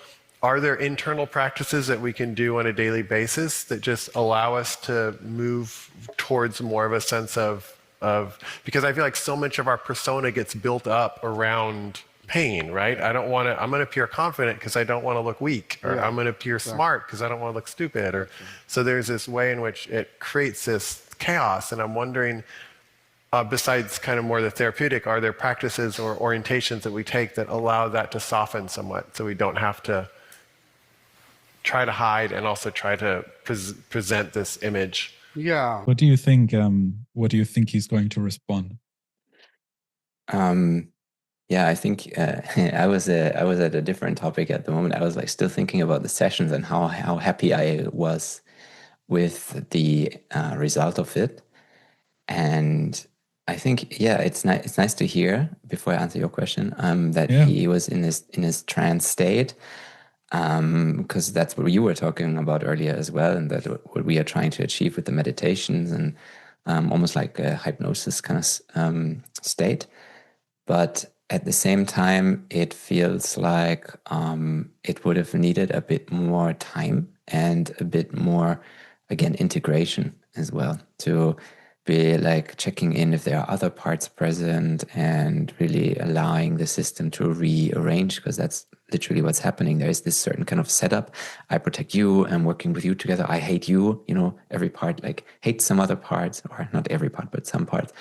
S1: Are there internal practices that we can do on a daily basis that just allow us to move towards more of a sense of because I feel like so much of our persona gets built up around pain, right? I'm going to appear confident because I don't want to look weak, or I'm going to appear smart because I don't want to look stupid, or so there's this way in which it creates this chaos. And I'm wondering, besides kind of more the therapeutic, are there practices or orientations that we take that allow that to soften somewhat so we don't have to try to hide and also try to present this image
S2: Yeah.
S4: What do you think? What do you think he's going to respond?
S3: Yeah, I think I was at a different topic at the moment. I was like still thinking about the sessions and how happy I was with the result of it. And I think, yeah, it's nice to hear, before I answer your question, that he was in his trance state, because that's what you were talking about earlier as well, and that what we are trying to achieve with the meditations and almost like a hypnosis kind of state. But at the same time, it feels like it would have needed a bit more time and a bit more, again, integration as well, to be like checking in if there are other parts present and really allowing the system to rearrange, because that's literally what's happening. There is this certain kind of setup. I protect you, I'm working with you together. I hate you, every part like hates some other parts, or not every part, but some parts.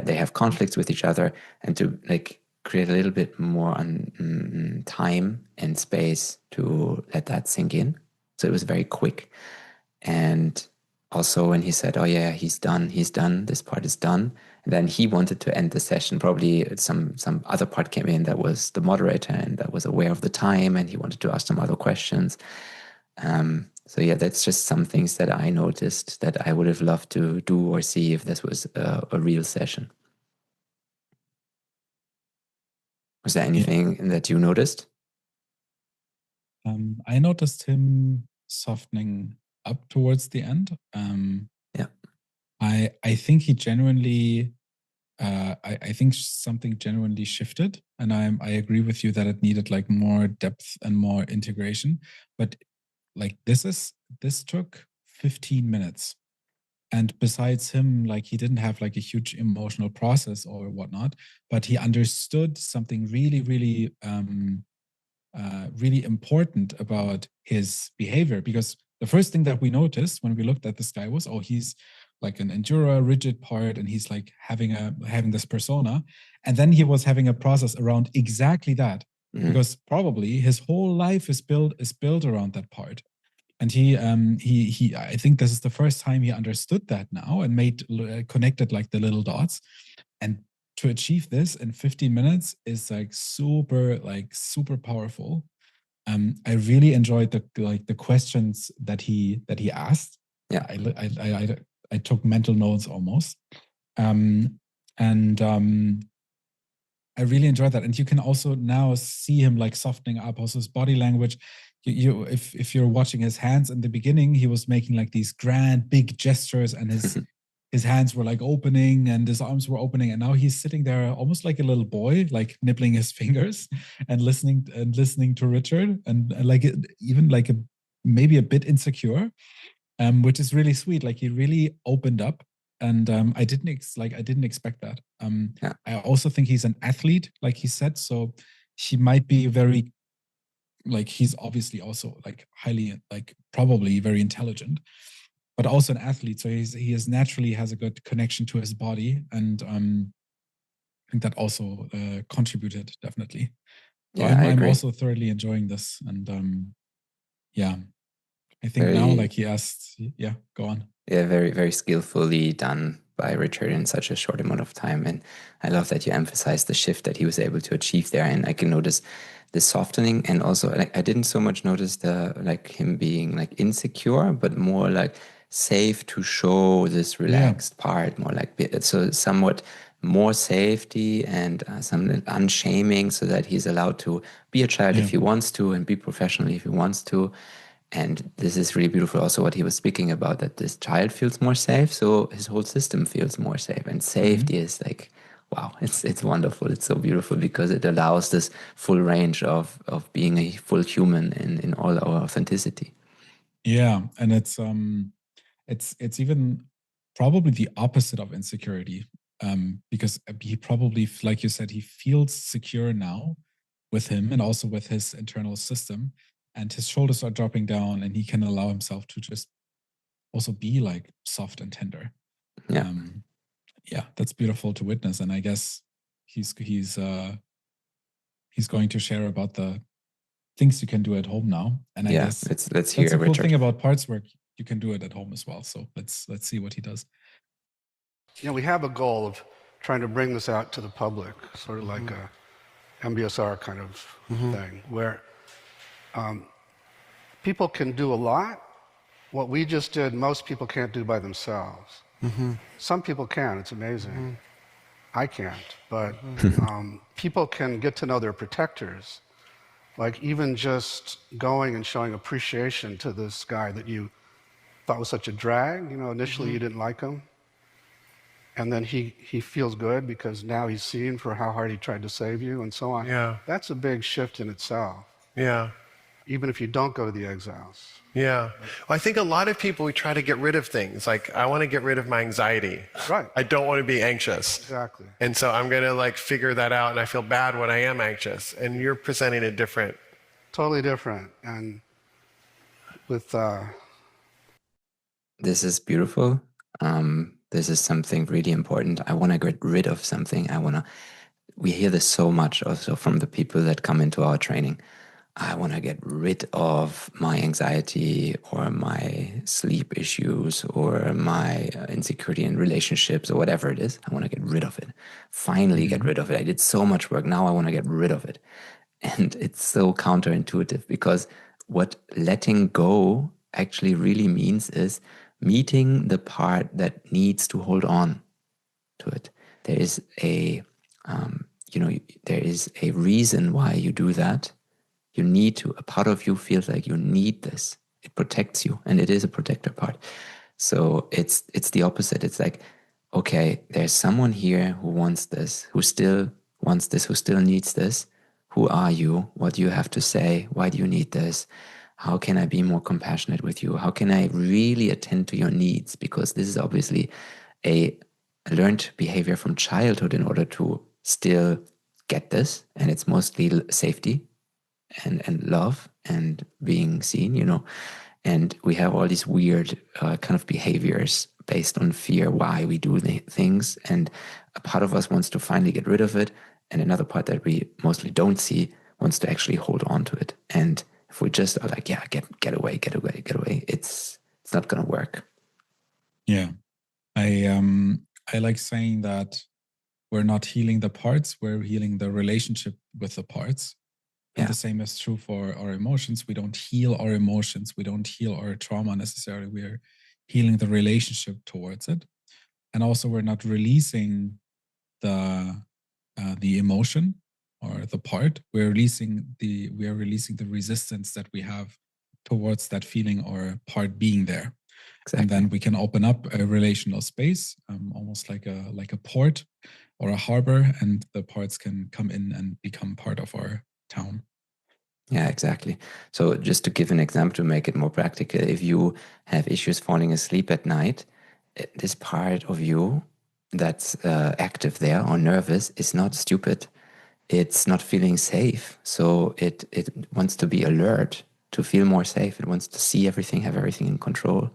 S3: They have conflicts with each other, and to like create a little bit more on time and space to let that sink in. So it was very quick. And also when he said, oh yeah, he's done, this part is done, and then he wanted to end the session, probably some other part came in that was the moderator and that was aware of the time, and he wanted to ask some other questions. So yeah, that's just some things that I noticed that I would have loved to do or see if this was a real session. Was there anything that you noticed?
S4: I noticed him softening up towards the end. I think he genuinely, I think something genuinely shifted, and I agree with you that it needed like more depth and more integration. But like this took 15 minutes. And besides him, like he didn't have like a huge emotional process or whatnot, but he understood something really, really, really important about his behavior. Because the first thing that we noticed when we looked at this guy was, oh, he's like an endurer, rigid part, and he's like having this persona. And then he was having a process around exactly that, because probably his whole life is built around that part. And he I think this is the first time he understood that now and connected like the little dots. And to achieve this in 15 minutes is like super powerful. I really enjoyed the questions that he asked.
S3: Yeah,
S4: I took mental notes almost, and I really enjoyed that. And you can also now see him like softening up, also his body language. If you're watching his hands in the beginning, he was making like these grand big gestures, and his hands were like opening and his arms were opening, and now he's sitting there almost like a little boy, like nibbling his fingers and listening to Richard, and like even like maybe a bit insecure, which is really sweet. Like he really opened up, and I didn't expect that. I also think he's an athlete, like he said, so he might be very, like he's obviously also like highly, like probably very intelligent, but also an athlete. So he naturally has a good connection to his body, and I think that also contributed definitely. So
S3: yeah,
S4: I'm also thoroughly enjoying this, and I think now like he asked, go on.
S3: Yeah, very, very skillfully done by Richard in such a short amount of time. And I love that you emphasized the shift that he was able to achieve there. And I can notice the softening, and also like I didn't so much notice the like him being like insecure, but more like safe to show this relaxed part, more like so somewhat more safety and some unshaming, so that he's allowed to be a child if he wants to, and be professional if he wants to. And this is really beautiful also what he was speaking about, that this child feels more safe, so his whole system feels more safe. And safety is like, wow, it's wonderful. It's so beautiful, because it allows this full range of being a full human in all our authenticity.
S4: Yeah, and it's even probably the opposite of insecurity, because he probably, like you said, he feels secure now with him and also with his internal system. And his shoulders are dropping down, and he can allow himself to just also be like soft and tender. That's beautiful to witness. And I guess he's going to share about the things you can do at home now. And I guess
S3: let's hear
S4: that's a cool
S3: Richard.
S4: thing about parts work. you can do it at home as well. So let's see what he does.
S2: You know, we have a goal of trying to bring this out to the public, sort of like a MBSR kind of thing, where people can do a lot. What we just did, most people can't do by themselves. Some people can, it's amazing. I can't, but people can get to know their protectors. Like even just going and showing appreciation to this guy that you thought was such a drag, you know, initially you didn't like him. And then he feels good because now he's seen for how hard he tried to save you and so on.
S1: Yeah.
S2: That's a big shift in itself.
S1: Yeah.
S2: Even if you don't go to the exiles.
S1: Yeah. Well, I think a lot of people, we try to get rid of things. Like, I want to get rid of my anxiety.
S2: Right.
S1: I don't want to be anxious.
S2: Exactly.
S1: And so I'm going to like figure that out, and I feel bad when I am anxious. And you're presenting it different.
S2: Totally different. And with...
S3: This is beautiful. This is something really important. I want to get rid of something. We hear this so much also from the people that come into our training. I want to get rid of my anxiety or my sleep issues or my insecurity in relationships or whatever it is. I want to get rid of it. Finally get rid of it. I did so much work. Now I want to get rid of it. And it's so counterintuitive, because what letting go actually really means is meeting the part that needs to hold on to it. There is a, there is a reason why you do that. You need to. A part of you feels like you need this. It protects you, and it is a protector part. So it's the opposite. It's like, okay, there's someone here who wants this, who still wants this, who still needs this. Who are you? What do you have to say? Why do you need this? How can I be more compassionate with you? How can I really attend to your needs? Because this is obviously a learned behavior from childhood in order to still get this. And it's mostly safety and love and being seen, you know. And we have all these weird kind of behaviors based on fear, why we do the things. And a part of us wants to finally get rid of it. And another part that we mostly don't see wants to actually hold on to it. And if we just are like, yeah, get away, it's not going to work.
S4: Yeah. I like saying that we're not healing the parts, we're healing the relationship with the parts. And the same is true for our emotions. We don't heal our emotions. We don't heal our trauma necessarily. We're healing the relationship towards it. And also we're not releasing the emotion or the part. We're releasing the resistance that we have towards that feeling or part being there. Exactly. And then we can open up a relational space, almost like a port or a harbor, and the parts can come in and become part of our town.
S3: Yeah, exactly. So just to give an example to make it more practical, if you have issues falling asleep at night, this part of you that's active there or nervous is not stupid. It's not feeling safe. So it wants to be alert, to feel more safe. It wants to see everything, have everything in control,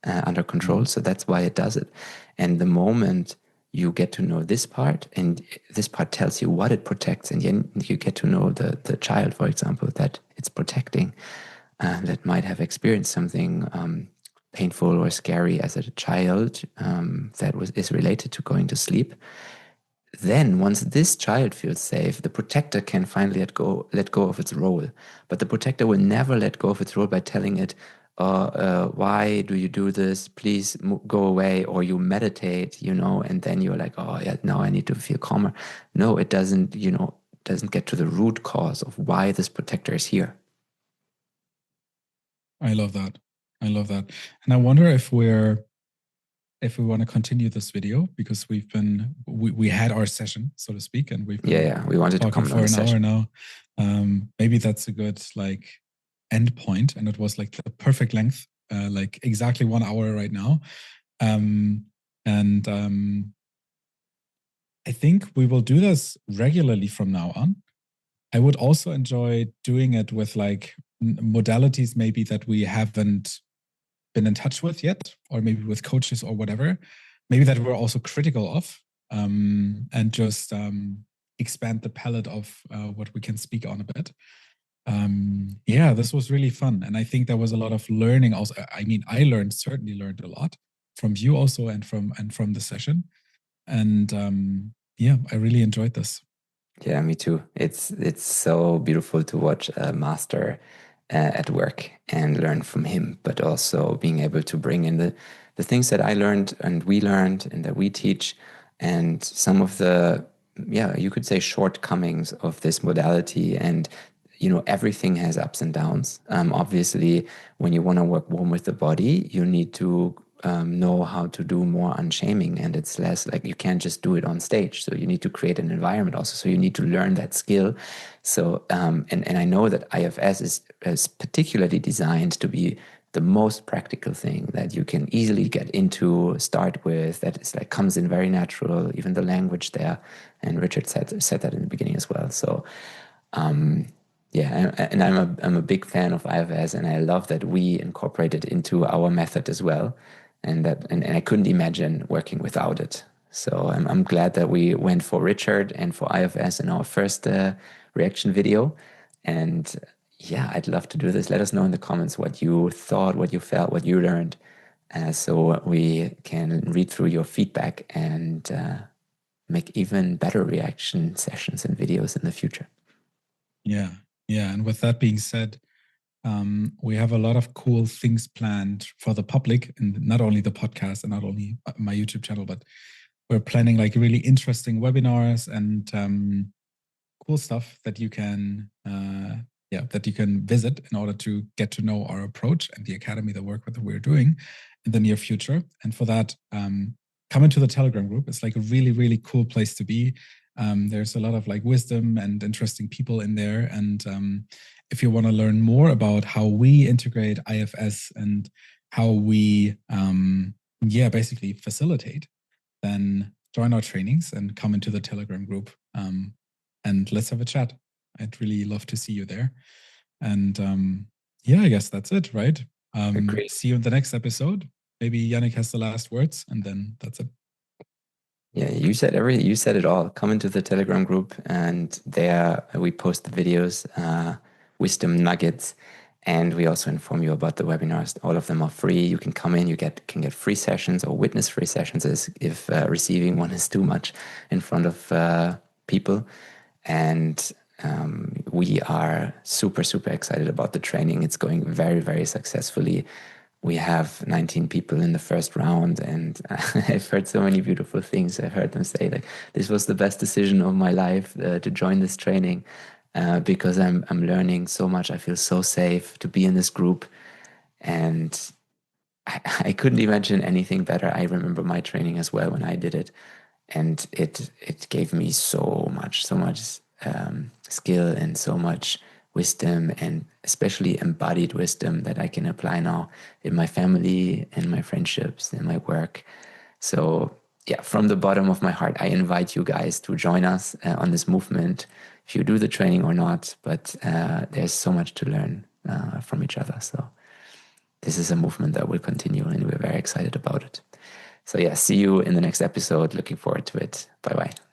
S3: under control. Mm-hmm. So that's why it does it. And the moment you get to know this part, and this part tells you what it protects, and then you get to know the child, for example, that it's protecting, that might have experienced something painful or scary as a child is related to going to sleep. Then once this child feels safe, the protector can finally let go of its role. But the protector will never let go of its role by telling it, why do you do this? Please go away, or you meditate, and then you're like, oh yeah, now I need to feel calmer. No, it doesn't get to the root cause of why this protector is here.
S4: I love that. And I wonder if we want to continue this video, because we had our session, so to speak, and we've been
S3: we wanted to come
S4: for an hour now. Maybe that's a good end point, and it was the perfect length, exactly 1 hour right now. I think we will do this regularly from now on. I would also enjoy doing it with modalities maybe that we haven't been in touch with yet, or maybe with coaches or whatever, maybe that we're also critical of, and just expand the palette of what we can speak on a bit. yeah, this was really fun. And I think there was a lot of learning also. I mean, I certainly learned a lot from you also and from the session. And yeah, I really enjoyed this.
S3: Yeah, me too. It's so beautiful to watch a master at work and learn from him, but also being able to bring in the things that I learned and we learned and that we teach, and some of the, yeah, you could say shortcomings of this modality. And everything has ups and downs. Obviously, when you want to work warm with the body, you need to know how to do more unshaming, and it's less like you can't just do it on stage. So you need to create an environment also. So you need to learn that skill. So and I know that IFS is particularly designed to be the most practical thing that you can easily get into, start with, that is like comes in very natural, even the language there. And Richard said that in the beginning as well. So yeah, and I'm a big fan of IFS, and I love that we incorporate it into our method as well. And I couldn't imagine working without it. So I'm glad that we went for Richard and for IFS in our first reaction video. And yeah, I'd love to do this. Let us know in the comments what you thought, what you felt, what you learned, so we can read through your feedback and make even better reaction sessions and videos in the future.
S4: Yeah. And with that being said, we have a lot of cool things planned for the public, and not only the podcast and not only my YouTube channel, but we're planning like really interesting webinars and cool stuff that you can visit in order to get to know our approach and the academy, the work that we're doing in the near future. And for that, come into the Telegram group. It's like a really, really cool place to be. There's a lot of like wisdom and interesting people in there. And if you want to learn more about how we integrate IFS and how we, basically facilitate, then join our trainings and come into the Telegram group. And let's have a chat. I'd really love to see you there. And I guess that's it, right?
S3: Great.
S4: See you in the next episode. Maybe Jannick has the last words, and then that's it.
S3: Yeah, you said everything. You said it all. Come into the Telegram group, and there we post the videos, wisdom nuggets, and we also inform you about the webinars. All of them are free. You can come in. You can get free sessions or witness free sessions as if receiving one is too much in front of people. And we are super, super excited about the training. It's going very, very successfully. We have 19 people in the first round, and I've heard so many beautiful things. I've heard them say like, this was the best decision of my life to join this training because I'm learning so much. I feel so safe to be in this group, and I couldn't imagine anything better. I remember my training as well when I did it, and it gave me so much skill and so much wisdom, and especially embodied wisdom that I can apply now in my family, in my friendships, in my work. So yeah, from the bottom of my heart, I invite you guys to join us on this movement, if you do the training or not, but there's so much to learn from each other. So this is a movement that will continue, and we're very excited about it. So yeah, see you in the next episode. Looking forward to it. Bye-bye.